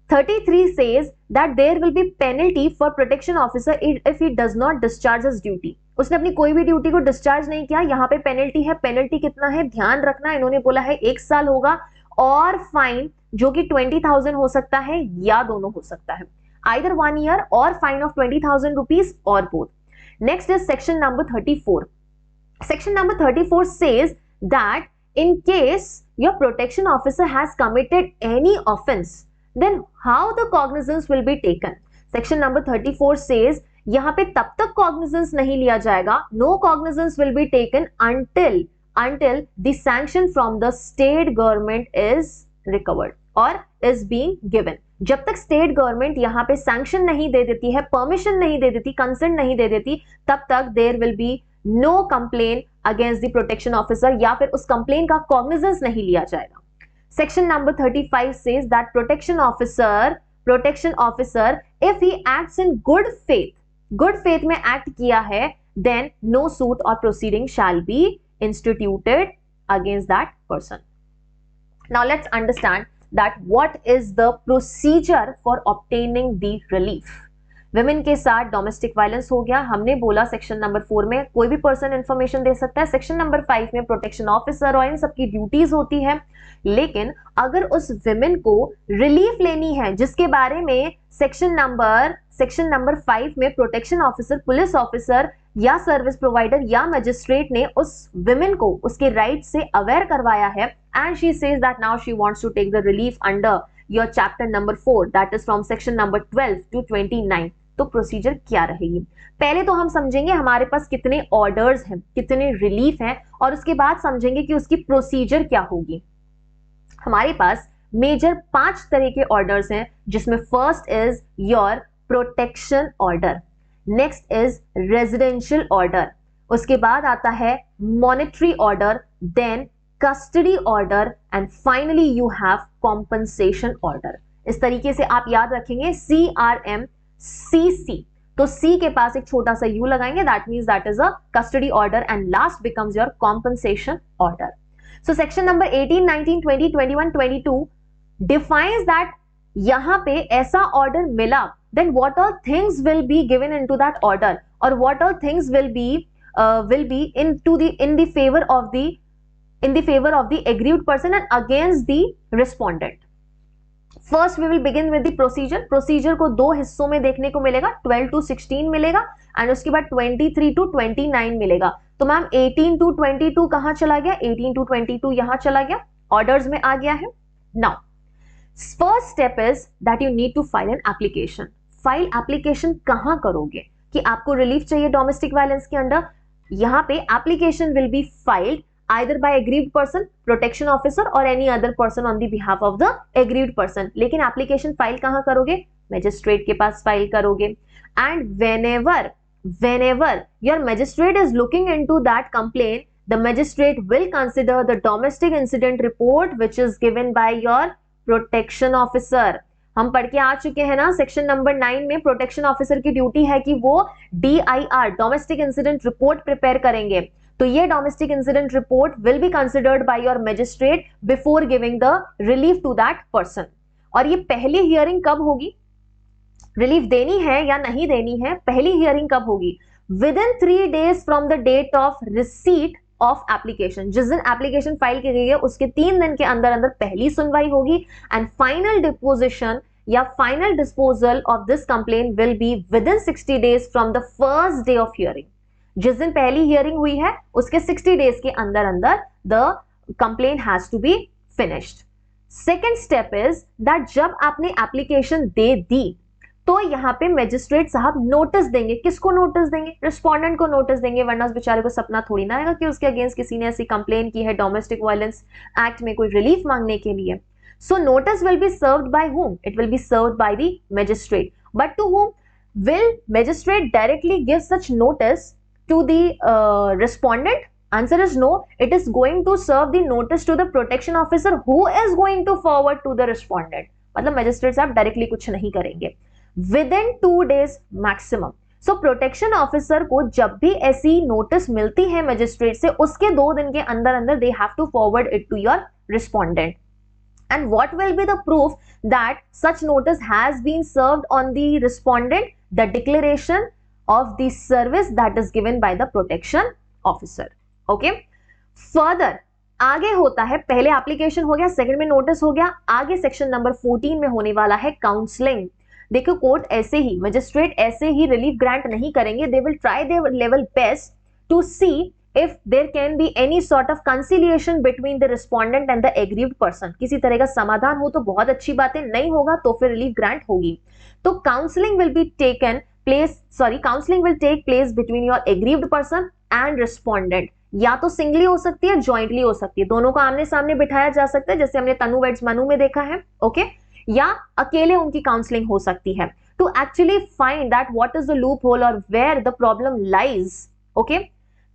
33 says that there will be penalty for protection officer if he does not discharge his duty. उसने अपनी कोई भी ड्यूटी को डिस्चार्ज नहीं किया, यहाँ पे पेनल्टी है। पेनल्टी कितना है ध्यान रखना, इन्होंने बोला है 1 साल होगा और फाइन जो कि 20,000 हो सकता है या दोनों हो सकता है, either 1 year और फाइन ऑफ 20,000 rupees और both. Next is section number 34. Section number 34 says that in case your protection officer has committed any offense, then how the cognizance will be taken. Section number 34 says यहाँ पे तब तक cognizance नहीं लिया जाएगा, no cognizance will be taken until the sanction from the state government is recovered or is being given. जब तक state government यहाँ पे सैंक्शन नहीं दे देती है, परमिशन नहीं दे देती, कंसेंट नहीं दे देती, तब तक there will be no complain against the protection officer, या फिर उस कंप्लेन का कॉग्निजेंस नहीं लिया जाएगा. Section number 35 says that protection officer if he acts in good faith में एक्ट किया है, देन नो सूट और proceeding shall be instituted against that person. Now let's understand that what is the procedure for obtaining the relief. Women के साथ domestic violence हो गया, हमने बोला सेक्शन नंबर 4 में कोई भी पर्सन इंफॉर्मेशन दे सकता है, सेक्शन नंबर 5 में प्रोटेक्शन ऑफिसर और इन सबकी ड्यूटीज होती है. लेकिन अगर उस विमेन को रिलीफ लेनी है जिसके बारे में सेक्शन नंबर 5 में प्रोटेक्शन ऑफिसर, पुलिस ऑफिसर या सर्विस प्रोवाइडर या मजिस्ट्रेट ने उस विमेन को उसके राइट से अवेयर करवाया है, and she says that now she wants to take the relief under your chapter number 4, that is from section number 12 to 29, तो प्रोसीजर क्या रहेगी. पहले तो हम समझेंगे हमारे पास कितने ऑर्डर्स हैं, कितने रिलीफ हैं, और उसके बाद समझेंगे कि उसकी प्रोसीजर क्या होगी. हमारे पास मेजर 5 तरह के ऑर्डर्स हैं, जिसमें first is your protection order, next is residential order, उसके बाद आता है monetary order, then custody order, and finally you have compensation order. इस तरीके से आप याद रखेंगे CRMCC. तो C के पास एक छोटा सा U लगाएंगे, that means that is a custody order, and last becomes your compensation order. So section number 18, 19, 20, 21, 22 defines that यहां पे ऐसा ऑर्डर मिला, then what all things will be given into that order, or what all things will be in the favor of the aggrieved person and against the respondent. First we will begin with the procedure. Procedure को 2 हिस्सों में देखने को मिलेगा, 12 to 16 मिलेगा, and उसके बाद 23 to 29 मिलेगा. तो मैम 18 to 22 कहां चला गया, 18 to 22 यहां चला गया, ऑर्डर्स में आ गया है. Now first step is that you need to file an application. File application कहां करोगे कि आपको रिलीफ चाहिए डोमेस्टिक वायलेंस के अंडर. यहां पे application will be filed either by aggrieved person, protection officer or any other person on the behalf of the aggrieved person. लेकिन application file कहां करोगे, मैजिस्ट्रेट के पास फाइल करोगे. And whenever your magistrate is looking into that complaint, the magistrate will consider the domestic incident report which is given by your protection officer. हम पढ़ के आ चुके हैं ना सेक्शन नंबर 9 में प्रोटेक्शन ऑफिसर की ड्यूटी है कि वो DIR domestic incident report prepare करेंगे. तो ये domestic incident report will be considered by your magistrate before giving the relief to that person. और ये पहली हियरिंग कब होगी, रिलीफ देनी है या नहीं देनी है, पहली हियरिंग कब होगी, within 3 days from the date of receipt of application. जिस दिन एप्लीकेशन फाइल की गई है उसके 3 दिन के अंदर अंदर पहली सुनवाई होगी, एंड फाइनल डिपोजिशन या final disposal of this complaint will be with in 60 days from the first day of hearing. जिस दिन पहली हियरिंग हुई है उसके 60 डेज के अंदर अंदर the complaint has to be finished. Second step is that जब आपने एप्लीकेशन दे दी तो यहाँ पे मैजिस्ट्रेट साहब नोटिस देंगे. किसको नोटिस देंगे, रिस्पोंडेंट को नोटिस देंगे, वरना उस बेचारे को सपना थोड़ी ना आएगा कि उसके अगेंस्ट किसी ने ऐसी कंप्लेन की है डोमेस्टिक वायलेंस एक्ट में कोई रिलीफ मांगने के लिए. So notice will be served by whom? It will be served by the magistrate. But to whom? Will magistrate directly give such notice to the respondent? Answer is no. It is going to serve the notice to the protection officer who is going to forward to the respondent. मतलब magistrate साहब directly कुछ नहीं करेंगे. Within 2 days maximum. So protection officer को जब भी ऐसी notice मिलती है magistrate से, उसके 2 दिन के अंदर अंदर they have to forward it to your respondent. And what will be the proof that such notice has been served on the respondent? The declaration of the service that is given by the protection officer. Okay. Further आगे होता है, पहले application हो गया, second में notice हो गया, आगे सेक्शन नंबर 14 में होने वाला है काउंसलिंग. देखो कोर्ट ऐसे ही, मजिस्ट्रेट ऐसे ही रिलीफ ग्रांट नहीं करेंगे. They will try their level best to see if there can be any sort of conciliation between the respondent and the aggrieved person. किसी तरह का समाधान हो तो बहुत अच्छी बात है, नहीं होगा तो फिर रिलीफ ग्रांट होगी. तो counselling will be taken place, counselling will take place between your aggrieved person and respondent. या तो सिंगली हो सकती है, जॉइंटली हो सकती है, दोनों को आमने सामने बिठाया जा सकता है, जैसे हमने तनु वेड्स मनु में देखा है. ओके. या अकेले उनकी काउंसलिंग हो सकती है. To actually find that what is the loophole और where the problem lies. Okay.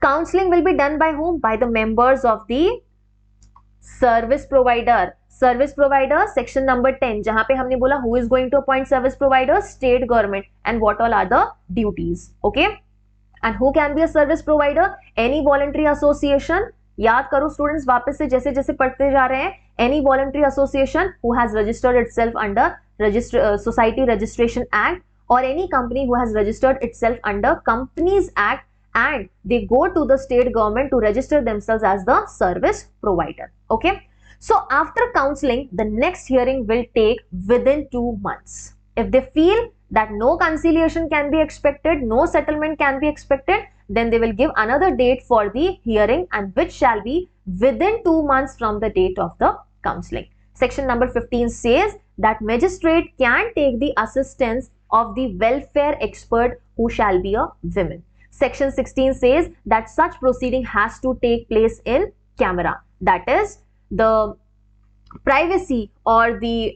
Counseling will be done by whom? By the members of the service provider. Service provider section number 10 जहां पे हमने बोला who is going to appoint service provider? State government. And what all are the duties? Okay. And who can be a service provider? Any voluntary association. याद करो students वापस से जैसे जैसे पढ़ते जा रहे हैं. Any voluntary association who has registered itself under Society Registration Act, or any company who has registered itself under Companies Act, and they go to the state government to register themselves as the service provider. Okay. So after counseling, the next hearing will take within 2 months. If they feel that no conciliation can be expected, no settlement can be expected, then they will give another date for the hearing, and which shall be within 2 months from the date of the counseling. Section number 15 says that magistrate can take the assistance of the welfare expert who shall be a woman. Section 16 says that such proceeding has to take place in camera. That is, the privacy or the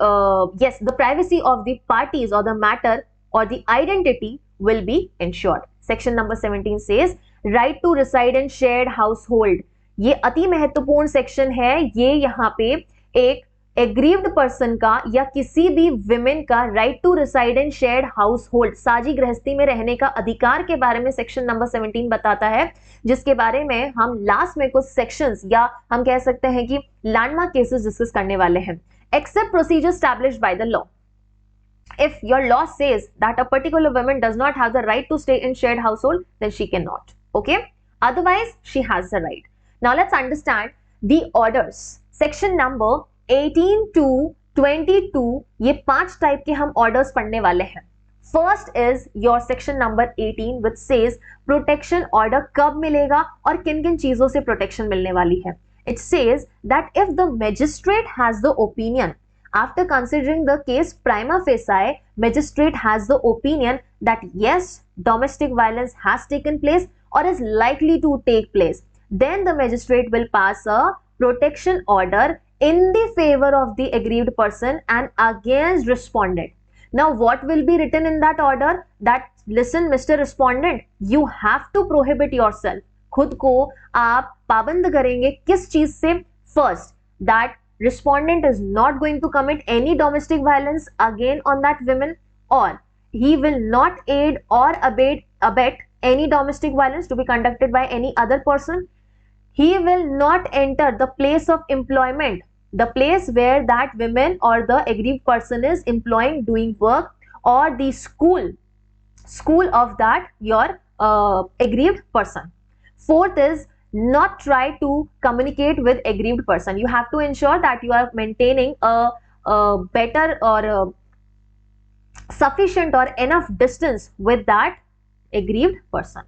privacy of the parties or the matter or the identity will be ensured. Section number 17 says right to reside in shared household. ये अति महत्वपूर्ण section है. ये यहाँ पे एक aggrieved person का या किसी भी विमेन का right to reside in shared household, साझी गृहस्थी में रहने का अधिकार के बारे में सेक्शन नंबर 17 बताता है, जिसके बारे में हम लास्ट में कुछ सेक्शंस या हम कह सकते हैं कि लैंडमार्क केसेस डिस्कस करने वाले हैं. Except procedure established by the law. If your law says that a particular woman does not have the right to stay in shared household, then she cannot. Okay. Otherwise, she has the right. Now let's understand the orders. Section number 18 to 22, ये 5 type के हम orders पढ़ने वाले हैं. First is your section number 18 which says protection order कब मिलेगा और किन किन चीजों से प्रोटेक्शन मिलने वाली है. It says that if the magistrate has the opinion after considering the case prima facie, magistrate has the opinion that yes, domestic violence has taken place or is likely to take place, then the magistrate will pass a protection order in the favor of the aggrieved person and against respondent. Now what will be written in that order? That listen Mr. Respondent, you have to prohibit yourself. खुद को आप पाबंद करेंगे किस चीज से? First, that respondent is not going to commit any domestic violence again on that woman, or he will not aid or abet any domestic violence to be conducted by any other person. He will not enter the place of employment, the place where that woman or the aggrieved person is employing, doing work, or the school of that your aggrieved person. Fourth is not try to communicate with aggrieved person. You have to ensure that you are maintaining a better or sufficient or enough distance with that aggrieved person.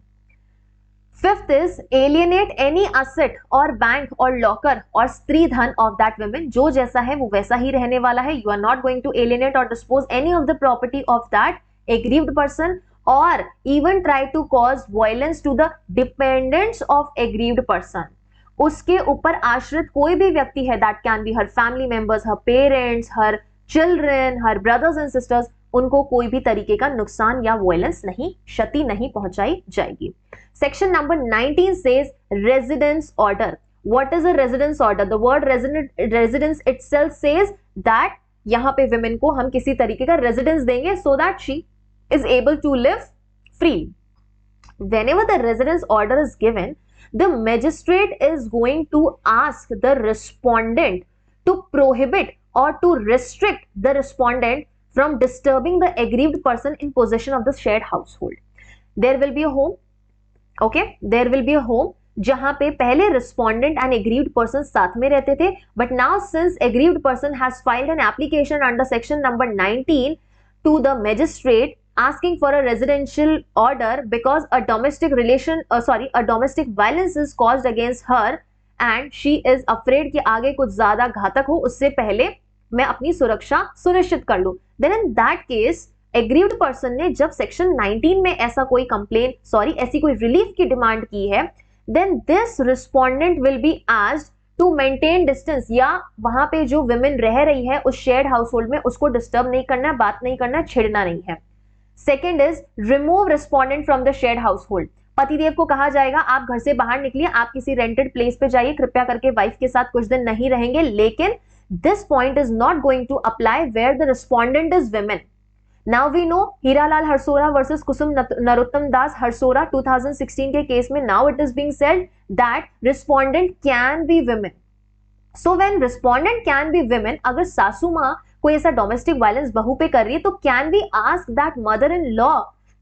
Fifth is alienate any asset or bank or locker or स्त्री धन of that woman. जो जैसा है वो वैसा ही रहने वाला है. You are not going to alienate or dispose any of the property of that aggrieved person or even try to cause violence to the dependents of aggrieved person. उसके ऊपर आश्रित कोई भी व्यक्ति है, that can be her family members, her parents, her children, her brothers and sisters, उनको कोई भी तरीके का नुकसान या वायलेंस नहीं, क्षति नहीं पहुंचाई जाएगी. Section number 19 says residence order. What is a residence order? The word residence itself says that यहाँ पे women को हम किसी तरीके का residence देंगे so that she is able to live freely. Whenever the residence order is given, the magistrate is going to ask the respondent to prohibit or to restrict the respondent from disturbing the aggrieved person in possession of the shared household. There will be a home, okay, there will be a home जहां पे पहले respondent and aggrieved person साथ में रहते थे, but now since aggrieved person has filed an application under section number 19 to the magistrate asking for a residential order because a domestic violence is caused against her and she is afraid कि आगे कुछ ज्यादा घातक हो, उससे पहले मैं अपनी सुरक्षा सुनिश्चित कर लूं, then in that case aggrieved person ने जब section 19 में ऐसा कोई ऐसी कोई relief की डिमांड की है, then this respondent will be asked to maintain distance, या वहां पे जो women रह रही है उस shared household में उसको disturb नहीं करना, बात नहीं करना, छेड़ना नहीं है. Second is remove respondent from the shared household. पतिदेव को कहा जाएगा आप घर से बाहर निकलिए, आप किसी रेंटेड प्लेस पे जाइए, कृपया करके वाइफ के साथ कुछ दिन नहीं रहेंगे, लेकिन this point is not going to apply where the respondent is women. Now we know Hiralal Harsora versus कुसुम नरोत्तम दास हरसोरा 2016 के केस में now it is being said that respondent can be women. So when respondent can be women, अगर सासू माँ कोई ऐसा domestic violence बहू पे कर रही है तो can we ask that mother in law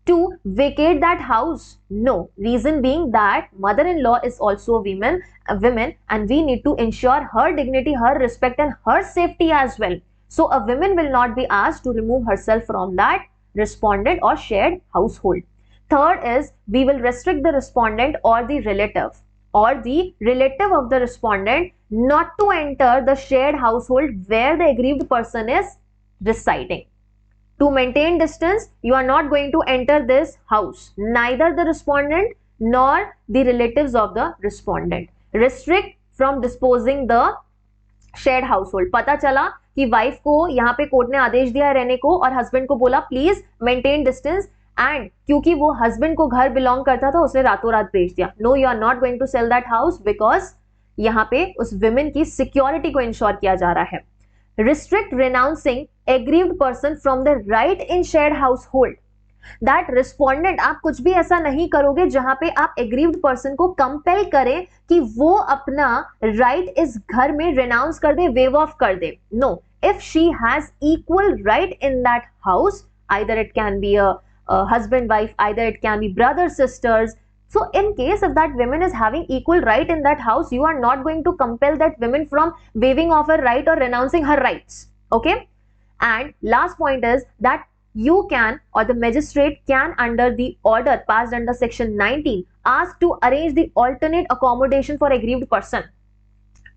to vacate that house? No, reason being that mother-in-law is also women and we need to ensure her dignity, her respect and her safety as well. So a woman will not be asked to remove herself from that respondent or shared household. Third is we will restrict the respondent or the relative of the respondent not to enter the shared household where the aggrieved person is residing. To maintain distance, you are not going to enter this house, neither the respondent nor the relatives of the respondent. Restrict from disposing the shared household. पता चला कि wife को यहाँ पे court ने आदेश दिया रहने को और हस्बैंड को बोला प्लीज मेंटेन डिस्टेंस, एंड क्योंकि वो हस्बैंड को घर बिलोंग करता था उसने रातों रात भेज दिया, no you are not going to sell that house because यहाँ पे उस विमेन की सिक्योरिटी को इंश्योर किया जा रहा है. Restrict renouncing aggrieved person from the right in shared household. That respondent आप कुछ भी ऐसा नहीं करोगे जहां पे आप aggrieved person को compel करें कि वो अपना right इस घर में renounce कर दे, waive off कर दे. No, if she has equal right in that house, either it can be a husband wife, either it can be brother sisters. So in case if that woman is having equal right in that house, you are not going to compel that woman from waiving off her right or renouncing her rights. Okay. And last point is that you can or the magistrate can under the order passed under section 19 ask to arrange the alternate accommodation for aggrieved person.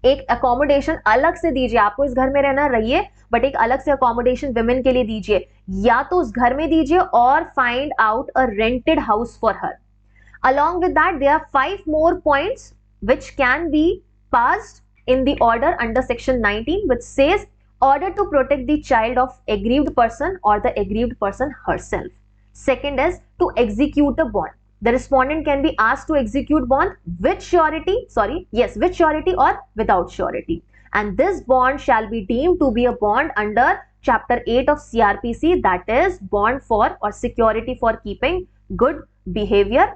एक accommodation अलग से दीजिए, आपको इस घर में रहना रहिए बट एक अलग से accommodation women के लिए दीजिए, या तो उस घर में दीजिए और find out a rented house for her. Along with that, there are 5 more points which can be passed in the order under section 19, which says order to protect the child of aggrieved person or the aggrieved person herself. Second is to execute a bond. The respondent can be asked to execute bond with surety, with surety or without surety. And this bond shall be deemed to be a bond under chapter 8 of CRPC, that is bond for or security for keeping good behavior,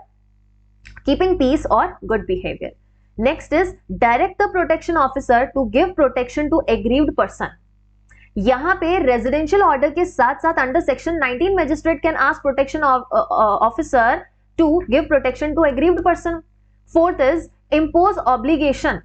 keeping peace or good behavior. Next is direct the protection officer to give protection to aggrieved person. यहाँ पे residential order के साथ साथ under section 19 magistrate can ask protection officer to give protection to aggrieved person. Fourth is impose obligation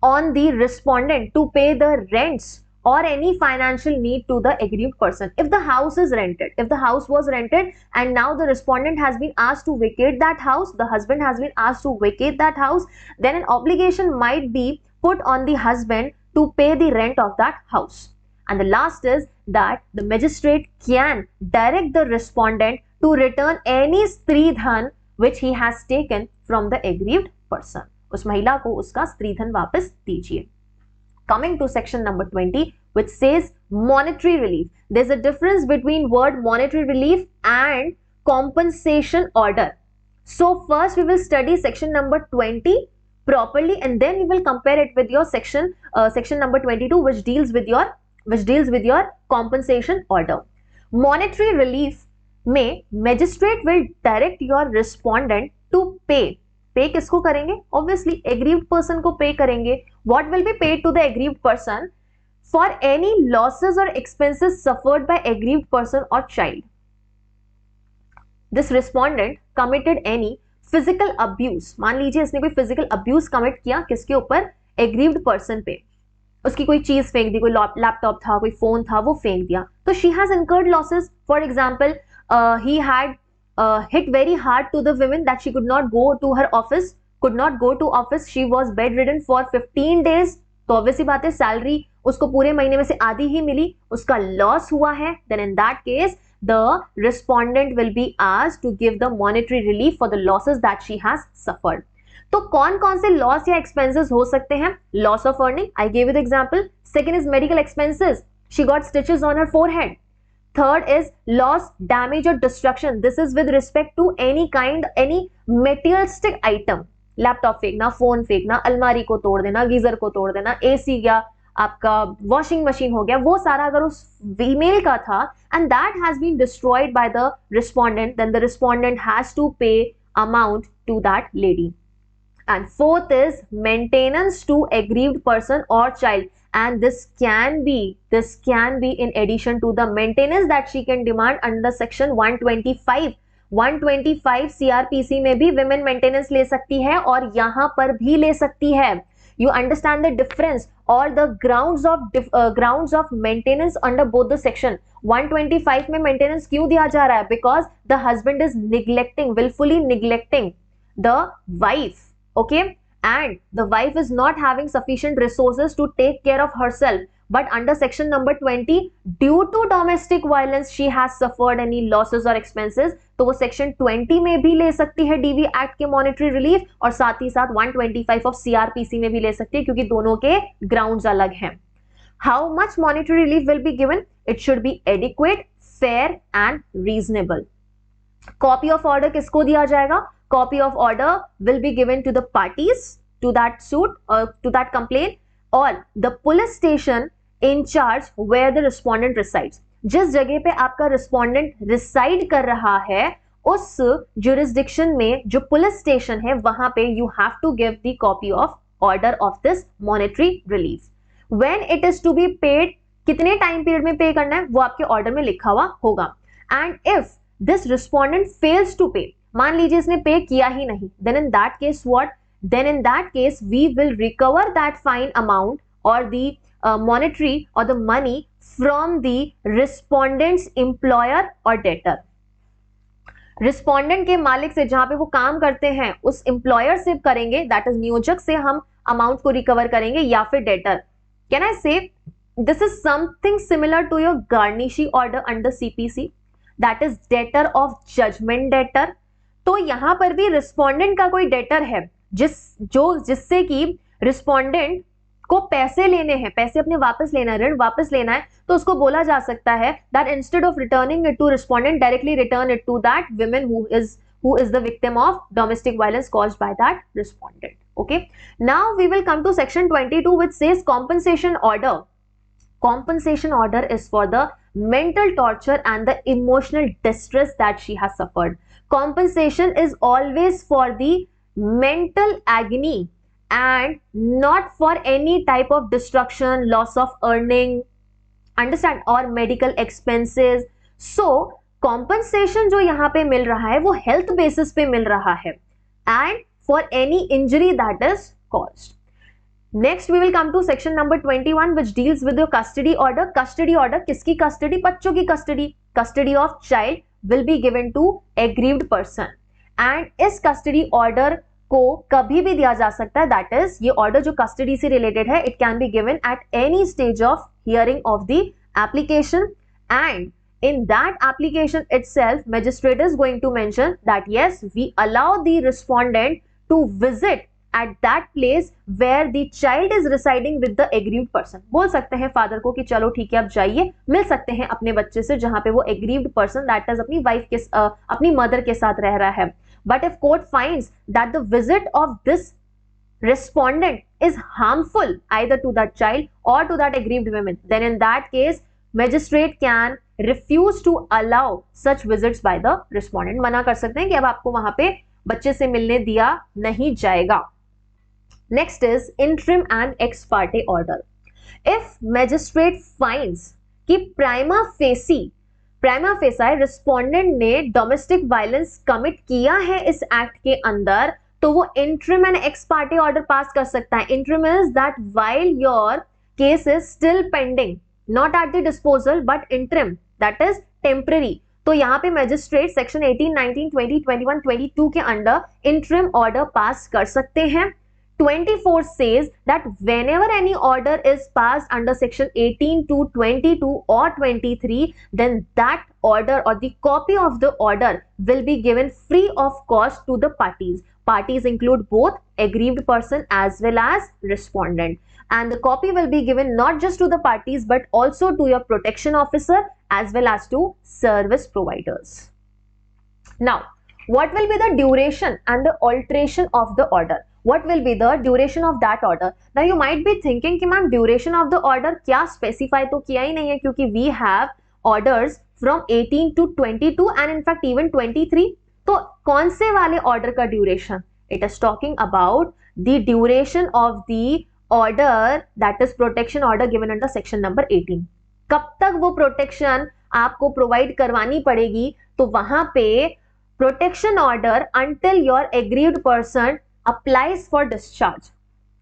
on the respondent to pay the rents or any financial need to the aggrieved person. If the house is rented, if the house was rented and now the respondent has been asked to vacate that house, the husband has been asked to vacate that house, then an obligation might be put on the husband to pay the rent of that house. And the last is that the magistrate can direct the respondent to return any stridhan which he has taken from the aggrieved person. उस महिला को उसका स्त्रीधन वापस दीजिए. Coming to section number 20, which says monetary relief. There's a difference between word monetary relief and compensation order. So first we will study section number 20 properly and then we will compare it with your section number 22 which deals with your compensation order. Monetary relief में magistrate will direct your respondent to pay. पे किसको करेंगे? Obviously aggrieved person को पे करेंगे. What will be paid to the aggrieved person? for any losses or expenses suffered by aggrieved person or child. This respondent committed any physical abuse. मान लीजिए इसने कोई physical abuse commit किया किसके ऊपर, aggrieved person पे, उसकी कोई चीज फेंक दी, कोई लैपटॉप था, कोई फोन था, वो फेंक दिया, तो she has incurred losses. For example, he had hit very hard to the women that she could not go to her office, she was bedridden for 15 days. तो ऑब्वियस सी बात है सैलरी उसको पूरे महीने में से आधी ही मिली, उसका लॉस हुआ है. Then in that case the respondent will be asked to give the monetary relief for the losses that she has suffered. तो कौन कौन से लॉस या एक्सपेंसेस हो सकते हैं? Loss of earning, I gave you the example. Second is medical expenses, she got stitches on her forehead. Third is loss, damage और destruction, this is with respect to any kind, any materialistic item, laptop फेंकना, phone फेंकना, अलमारी को तोड़ देना, geyser को तोड़ देना, एसी या आपका वॉशिंग मशीन हो गया, वो सारा अगर उस फीमेल का था and that has been destroyed by the respondent, then the respondent has to pay amount to that lady. And fourth is maintenance to aggrieved person or child, and this can be in addition to the maintenance that she can demand under section 125 CRPC में भी women maintenance ले सकती है और यहाँ पर भी ले सकती है. You understand the difference or the grounds of maintenance under both the section. 125 में maintenance क्यों दिया जा रहा है? Because the husband is willfully neglecting the wife. Okay, and the wife is not having sufficient resources to take care of herself, but under section number 20 due to domestic violence she has suffered any losses or expenses, तो वो section 20 में भी ले सकती है DV Act के monetary relief और साथ ही साथ 125 of CRPC में भी ले सकती है, क्योंकि दोनों के grounds अलग हैं. How much monetary relief will be given? It should be adequate, fair and reasonable. Copy of order किसको दिया जाएगा? Copy of order will be given to the parties to that suit or to that complaint or the police station in charge where the respondent resides. जिस जगह पे आपका respondent reside कर रहा है उस jurisdiction में जो पुलिस स्टेशन है वहां पे you have to give the copy of order of this monetary relief. When it is to be paid, कितने टाइम पीरियड में पे करना है वो आपके ऑर्डर में लिखा हुआ होगा. And if this respondent fails to pay, मान लीजिए इसने पे किया ही नहीं, then in that case what? Then in that case we will recover that fine amount or the monetary or the money from the respondent's employer or debtor. Respondent के मालिक से, जहां पे वो काम करते हैं उस employer से करेंगे, that is नियोजक से हम अमाउंट को रिकवर करेंगे या फिर debtor. Can I say this is something similar to your garnishee order under CPC, that is debtor of judgment debtor. तो यहां पर भी रिस्पोंडेंट का कोई डेटर है जिससे कि रिस्पोंडेंट को पैसे लेने हैं, पैसे अपने वापस लेना है, ऋण वापस लेना है, तो उसको बोला जा सकता है that instead of returning it to respondent directly return it to that women who is the victim of domestic violence caused by that respondent. Okay, now we will come to section 22 which says compensation order. Compensation order is for the mental torture and the emotional distress that she has suffered. Compensation is always for the mental agony and not for any type of destruction, loss of earning, understand, or medical expenses. So compensation जो यहाँ पे मिल रहा है वो health basis पे मिल रहा है and for any injury that is caused. Next we will come to section number 21 which deals with your custody order. Custody order किसकी custody? बच्चों की custody. Custody of child will be given to aggrieved person and इस custody order को कभी भी दिया जा सकता है, that is ये order जो custody से related है it can be given at any stage of hearing of the application, and in that application itself magistrate is going to mention that yes we allow the respondent to visit at that place where the child is residing with the aggrieved person. बोल सकते हैं father को कि चलो ठीक है आप जाइए, मिल सकते हैं अपने बच्चे से जहां पे वो aggrieved person that is अपनी वाइफ के अपनी मदर के साथ रह रहा है. But if court finds that the visit of this respondent is harmful either to that child or to that aggrieved woman, then in that case magistrate can refuse to allow such visits by the respondent. मना कर सकते हैं कि अब आपको वहां पे बच्चे से मिलने दिया नहीं जाएगा. Next is interim and ex parte order. If magistrate finds कि प्राइमा फेसाई रिस्पोंडेंट ने डोमेस्टिक वायलेंस कमिट किया है इस एक्ट के अंदर, तो वो interim and x party order pass कर सकता है. Interim is that while your case is still pending, not at the disposal but interim, that is temporary. तो यहाँ पे मैजिस्ट्रेट सेक्शन 18, 19, 20, 21, 22 के अंडर इंटरिम ऑर्डर पास कर सकते हैं. 24 says that whenever any order is passed under section 18 to 22 or 23, then that order or the copy of the order will be given free of cost to the parties. Parties include both aggrieved person as well as respondent, and the copy will be given not just to the parties but also to your protection officer as well as to service providers. Now, what will be the duration and the alteration of the order? What will be the duration of that order? Now you might be thinking कि ma'am duration of the order क्या specify तो किया ही नहीं है, क्योंकि we have orders from 18 to 22 and in fact even 23. तो कौन से वाले order का duration? It is talking about the duration of the order, that is protection order given under section number 18. कब तक वो protection आपको provide करवानी पड़ेगी? तो वहां पे protection order until your aggrieved person applies for discharge.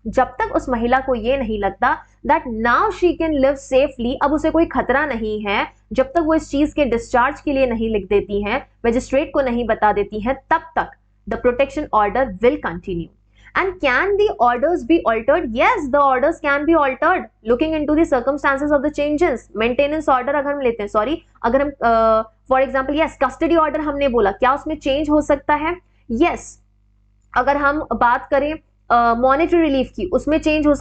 जब तक उस महिला को ये नहीं लगता that now she can live safely, अब उसे कोई खतरा नहीं है, जब तक वो इस चीज के डिस्चार्ज के लिए नहीं लिख देती है, मजिस्ट्रेट को नहीं बता देती है, तब तक the protection order will continue. And can the orders be altered? Yes, the orders can be altered looking into the circumstances of the changes. Maintenance order अगर हम लेते हैं, सॉरी, अगर हम for example yes custody order हमने बोला, क्या उसमें चेंज हो सकता है? यस. अगर हम बात करें मॉनेटरी रिलीफ की, उसमें चेंज हो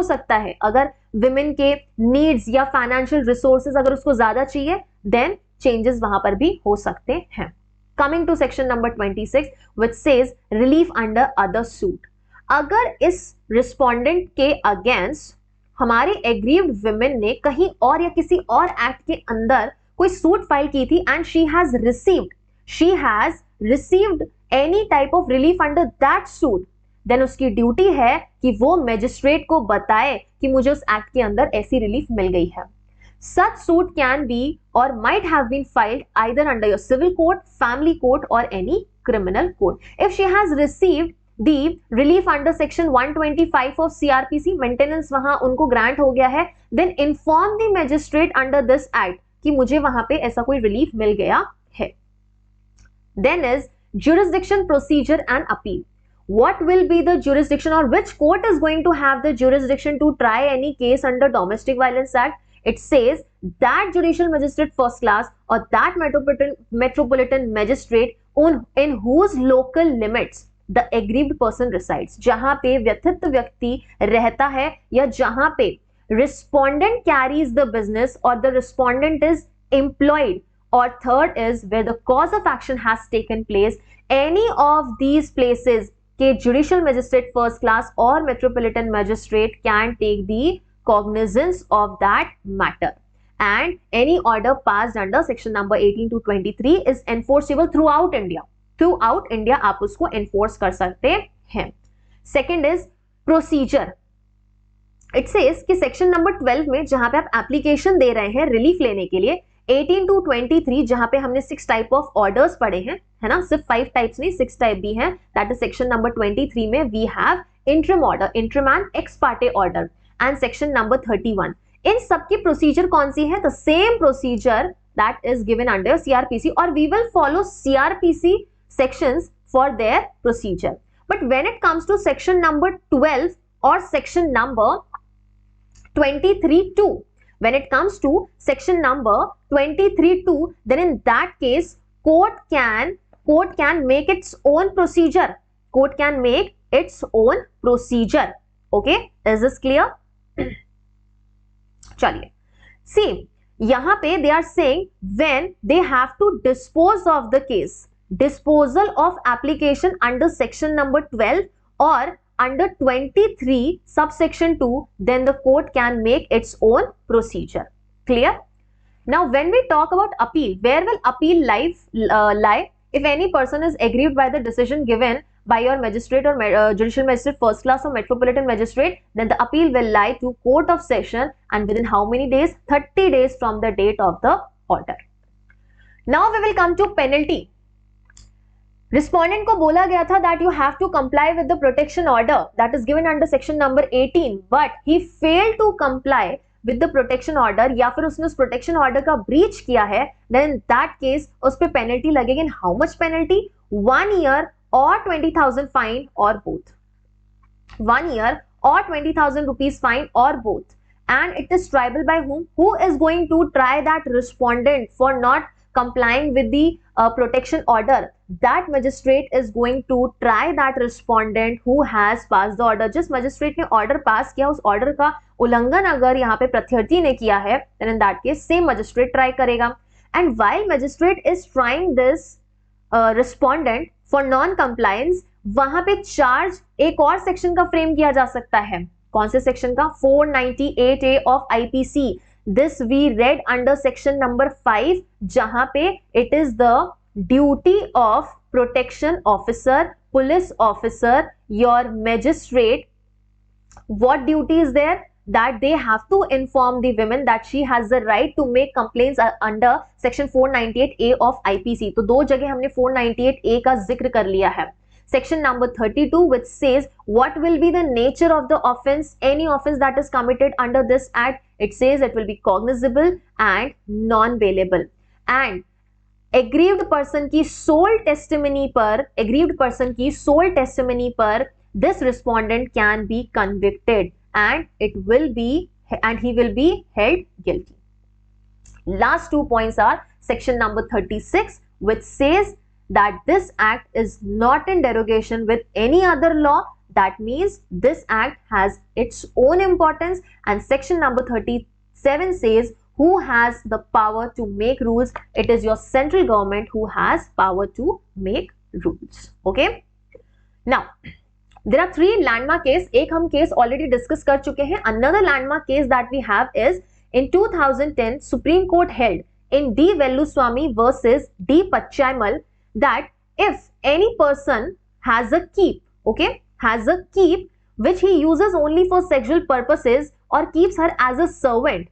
सकता है. अगर विमेन के नीड्स या फाइनेंशियल रिसोर्सेज अगर उसको ज्यादा चाहिए, देन चेंजेस वहां पर भी हो सकते हैं. Coming to section number 26 which says relief under other suit. अगर इस रिस्पोंडेंट के अगेंस्ट हमारे एग्रीव्ड विमेन ने कहीं और या किसी और एक्ट के अंदर कोई सूट फाइल की थी and she has received any type of relief under that suit, then उसकी ड्यूटी है कि वो मैजिस्ट्रेट को बताए कि मुझे उस एक्ट के अंदर ऐसी रिलीफ मिल गई है. Such suit can be or might have been filed either under your civil code, family code or any criminal code. If she has received the relief under section 125 of CRPC, maintenance वहां उनको grant हो गया है, then inform the magistrate under this act कि मुझे वहां पे ऐसा कोई relief मिल गया है. Then is jurisdiction, procedure and appeal. What will be the jurisdiction or which court is going to have the jurisdiction to try any case under Domestic Violence Act? It says that judicial magistrate first class or that metropolitan magistrate in whose local limits the aggrieved person resides. जहां पे व्यथित व्यक्ति रहता है या जहां पे respondent carries the business or the respondent is employed, or third is where the cause of action has taken place. Any of these places के judicial magistrate first class or metropolitan magistrate can take the cognizance of that matter, and any order passed under section number 18 to 23 is enforceable throughout India. Throughout India आप उसको enforce कर सकते हैं. Second is procedure. It says कि section number 12 में जहां पे आप application दे रहे हैं relief लेने के लिए, 18 to 23 जहां पे हमने 6 टाइप ऑफ ऑर्डर्स पढ़े हैं, है ना, सिर्फ 5 टाइप्स नहीं 6 टाइप भी हैं. दैट इज सेक्शन नंबर 23 में we have interim order, interim and ex parte order, and section number 31. इन सबकी प्रोसीजर कौन सी है? The same procedure that is given under CrPC, और we will follow CrPC sections for their procedure. But when it comes to section number 12 और section number 23(2), when it comes to section number 23(2), then in that case court can make its own procedure. Court can make its own procedure. Okay, is this clear? चलिए, see यहाँ पे they are saying when they have to dispose of the case, disposal of application under section number 12 or under 23 subsection 2, then the court can make its own procedure. Clear? Now when we talk about appeal, where will appeal lie? If any person is aggrieved by the decision given by your magistrate or judicial magistrate first class or metropolitan magistrate, then the appeal will lie to court of session and within how many days? 30 days from the date of the order. Now we will come to penalty. Respondent को बोला गया था that you have to comply with the protection order that is given under section number 18, but he failed to comply with the protection order, या फिर उसने उस protection order का breach किया है, then in that case उस पे penalty लगेगी. And how much penalty? 1 year or 20,000 fine or both. 1 year or 20,000 rupees fine or both. And it is triable by whom? Who is going to try that respondent for not complying with the protection order? That magistrate is going to try that respondent who has passed the order. जिस magistrate ने order pass किया, उस order का उल्लंघन अगर यहाँ पे प्रत्यर्थी ने किया है, then in that case same magistrate try करेगा. And while magistrate is trying this respondent for non-compliance, वहां पे charge एक और section का frame किया जा सकता है. कौन से section का? 498A of IPC. This we read under section number 5, जहां पे it is the duty of protection officer, police officer, your magistrate. What duty is there? That they have to inform the women that she has the right to make complaints under section 498A of IPC. तो दो जगह हमने 498A का जिक्र कर लिया है. Section number 32 which says what will be the nature of the offense, any offense that is committed under this act. It says it will be cognizable and non-bailable. And aggrieved person की sole testimony पर this respondent can be convicted and he will be held guilty. Last 2 points are section number 36 which says that this act is not in derogation with any other law. That means this act has its own importance. And section number 37 says who has the power to make rules? It is your central government who has power to make rules. Okay. Now, there are 3 landmark cases. एक हम case already discuss कर चुके हैं. Another landmark case that we have is in 2010, Supreme Court held in D. Veluswamy versus D. Pachaimal that if any person has a keep, which he uses only for sexual purposes or keeps her as a servant,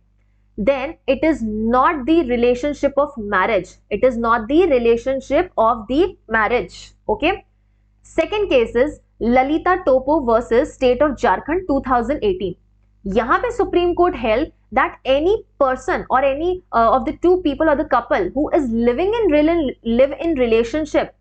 then it is not the relationship of marriage. It is not the relationship of the marriage. Okay. Second case is Lalita Topo versus State of Jharkhand 2018. यहाँ पे Supreme Court held that any person or any of the 2 people or the couple who is living in relationship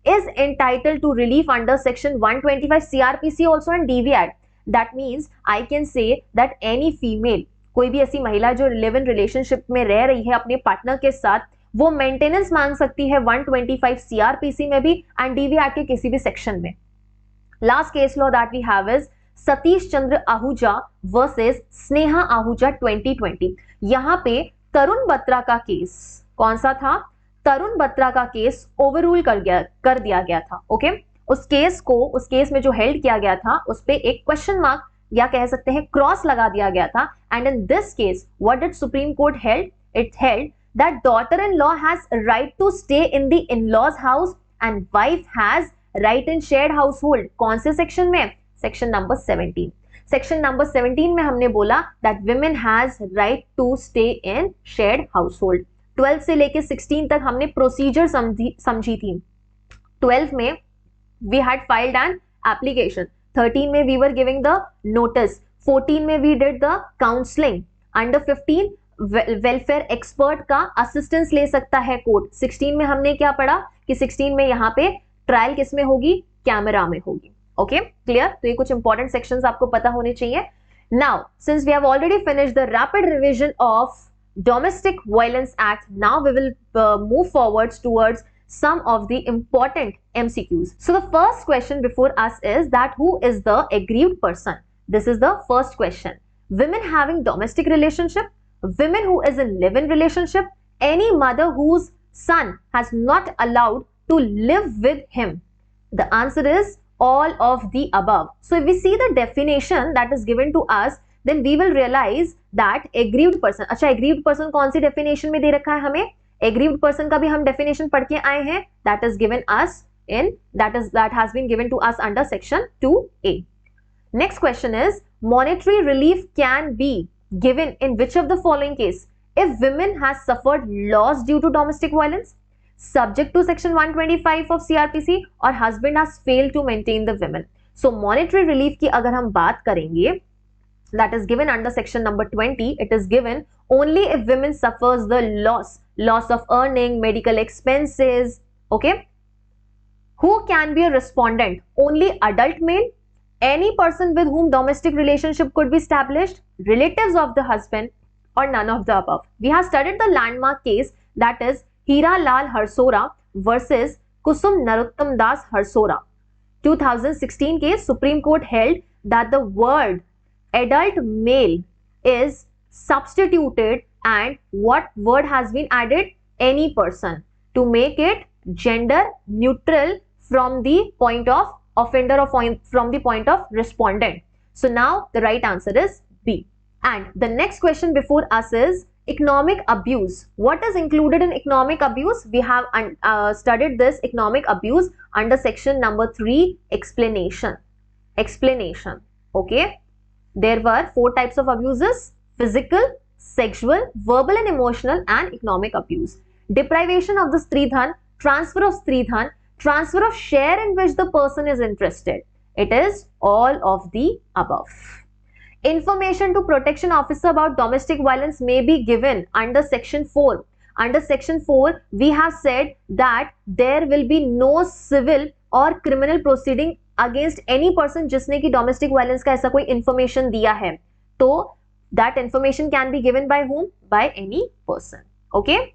is entitled to relief under section 125 CRPC also and DV Act. That means I can say that any female, कोई भी ऐसी महिला जो live in relationship में रह रही है अपने पार्टनर के साथ, वो मेंटेनेंस मांग सकती है 125 सीआरपीसी में भी एंड डीवी एक्ट के किसी भी सेक्शन में. Last case law that we have is Satish Chandra Ahuja versus Sneha Ahuja 2020. यहाँ पे तरुण बत्रा का केस कौन सा था? तरुण बत्रा का केस ओवररूल कर दिया गया था. ओके उस केस में जो हेल्ड किया गया था उस पे एक क्वेश्चन मार्क या कह सकते हैं क्रॉस लगा दिया गया था. And in this case what did Supreme Court held? It held that daughter in law has right to stay in the in-laws house and wife has right in shared household. कौन से section में? Section number 17. Section number 17 में हमने बोला that women has right to stay in shared household. 12 से लेके 16 तक हमने प्रोसीजर समझी थी. 12 में we had filed an application. 13 में we were giving the notice. 14 में we did the counseling. Under 15 welfare expert का assistance ले सकता है कोर्ट. 16 में हमने क्या पढ़ा कि 16 में यहाँ पे ट्रायल किस में होगी? कैमरा में होगी. Okay clear? तो ये कुछ इंपॉर्टेंट सेक्शंस आपको पता होने चाहिए. Now since we have already finished the rapid revision of Domestic Violence Act, now we will move forwards towards some of the important MCQs. So the first question before us is that who is the aggrieved person? This is the first question. Women having domestic relationship, women who is in live-in relationship, any mother whose son has not allowed to live with him. The answer is all of the above. So if we see the definition that is given to us, then we will realize that aggrieved person. अच्छा aggrieved person कौन सी definition में दे रखा है हमें? Aggrieved person का भी हम definition पढ़ के आए हैं. That is given us in that has been given to us under section 2A. Next question is, monetary relief can be given in which of the following case? If women has suffered loss due to domestic violence, subject to section 125 of CRPC, or husband has failed to maintain the women. So monetary relief की अगर हम बात करेंगे, that is given under section number 20, it is given only if women suffers the loss of earning, medical expenses. Okay, who can be a respondent? Only adult male, any person with whom domestic relationship could be established, relatives of the husband, or none of the above. We have studied the landmark case, that is Hira Lal Harsora versus Kusum Narottam Das Harsora. 2016 case, Supreme Court held that the word adult male is substituted and what word has been added? Any person, to make it gender neutral from the point of offender or from the point of respondent. So now the right answer is B. And the next question before us is economic abuse. What is included in economic abuse? We have studied this economic abuse under section number 3, explanation. Okay, there were 4 types of abuses: physical, sexual, verbal and emotional, and economic abuse. Deprivation of the Stridhan, transfer of Stridhan, transfer of share in which the person is interested. It is all of the above. Information to protection officer about domestic violence may be given under section 4. Under section 4, we have said that there will be no civil or criminal proceeding against any person जिसने की domestic violence का ऐसा कोई information दिया है. तो that information can be given by whom? By any person. Okay?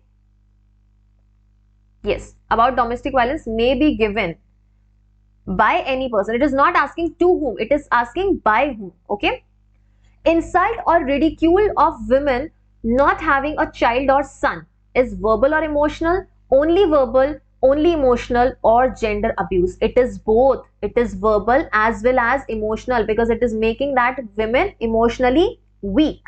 Yes, about domestic violence may be given by any person. It is not asking to whom, it is asking by whom. Okay? Insult or ridicule of women not having a child or son is verbal or emotional? Only verbal, only emotional, or gender abuse? It is both. It is verbal as well as emotional, because it is making that women emotionally weak.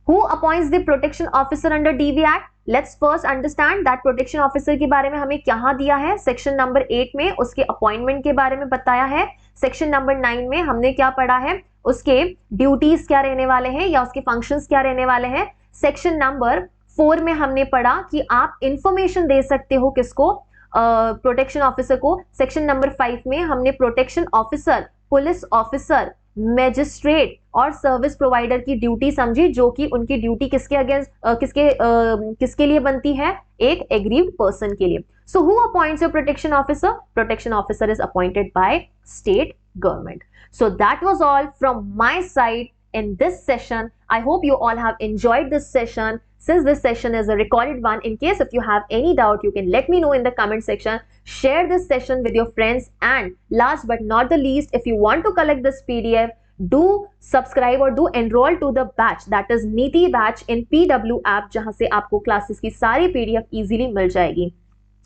Who appoints the protection officer under DV Act? Let's first understand that protection officer के बारे में हमें क्या दिया है. Section number 8 में उसके appointment के बारे में बताया है. सेक्शन नंबर 9 में हमने क्या पढ़ा है, उसके ड्यूटीज क्या रहने वाले हैं या उसके फंक्शंस क्या रहने वाले हैं. सेक्शन नंबर 4 में हमने पढ़ा कि आप इंफॉर्मेशन दे सकते हो किसको, प्रोटेक्शन ऑफिसर को. सेक्शन नंबर 5 में हमने protection officer, police officer, magistrate और सर्विस प्रोवाइडर की ड्यूटी समझी, जो कि उनकी ड्यूटी किसके अगेंस्ट किसके लिए बनती है, एक एग्रीव्ड पर्सन के लिए. So who appoints your protection officer? Protection officer is appointed by state government. So that was all from my side in this session. I hope you all have enjoyed this session. Since this session is a recorded one, in case if you have any doubt, you can let me know in the comment section. Share this session with your friends, and last but not the least, if you want to collect this PDF, do subscribe or do enroll to the batch, that is Neeti batch in PW app, जहां से आपको classes की सारी PDF easily मिल जाएगी.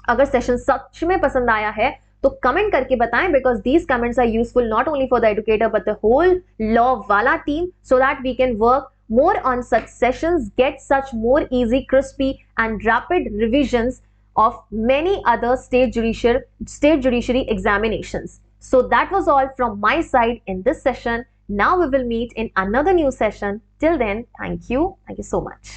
अगर session सच में पसंद आया है तो कमेंट करके बताएं, because these comments are useful not only for the educator but the whole law wala team, so that we can work more on such sessions, get such more easy, crispy and rapid revisions of many other state judiciary examinations. So that was all from my side in this session. Now we will meet in another new session. Till then, thank you so much.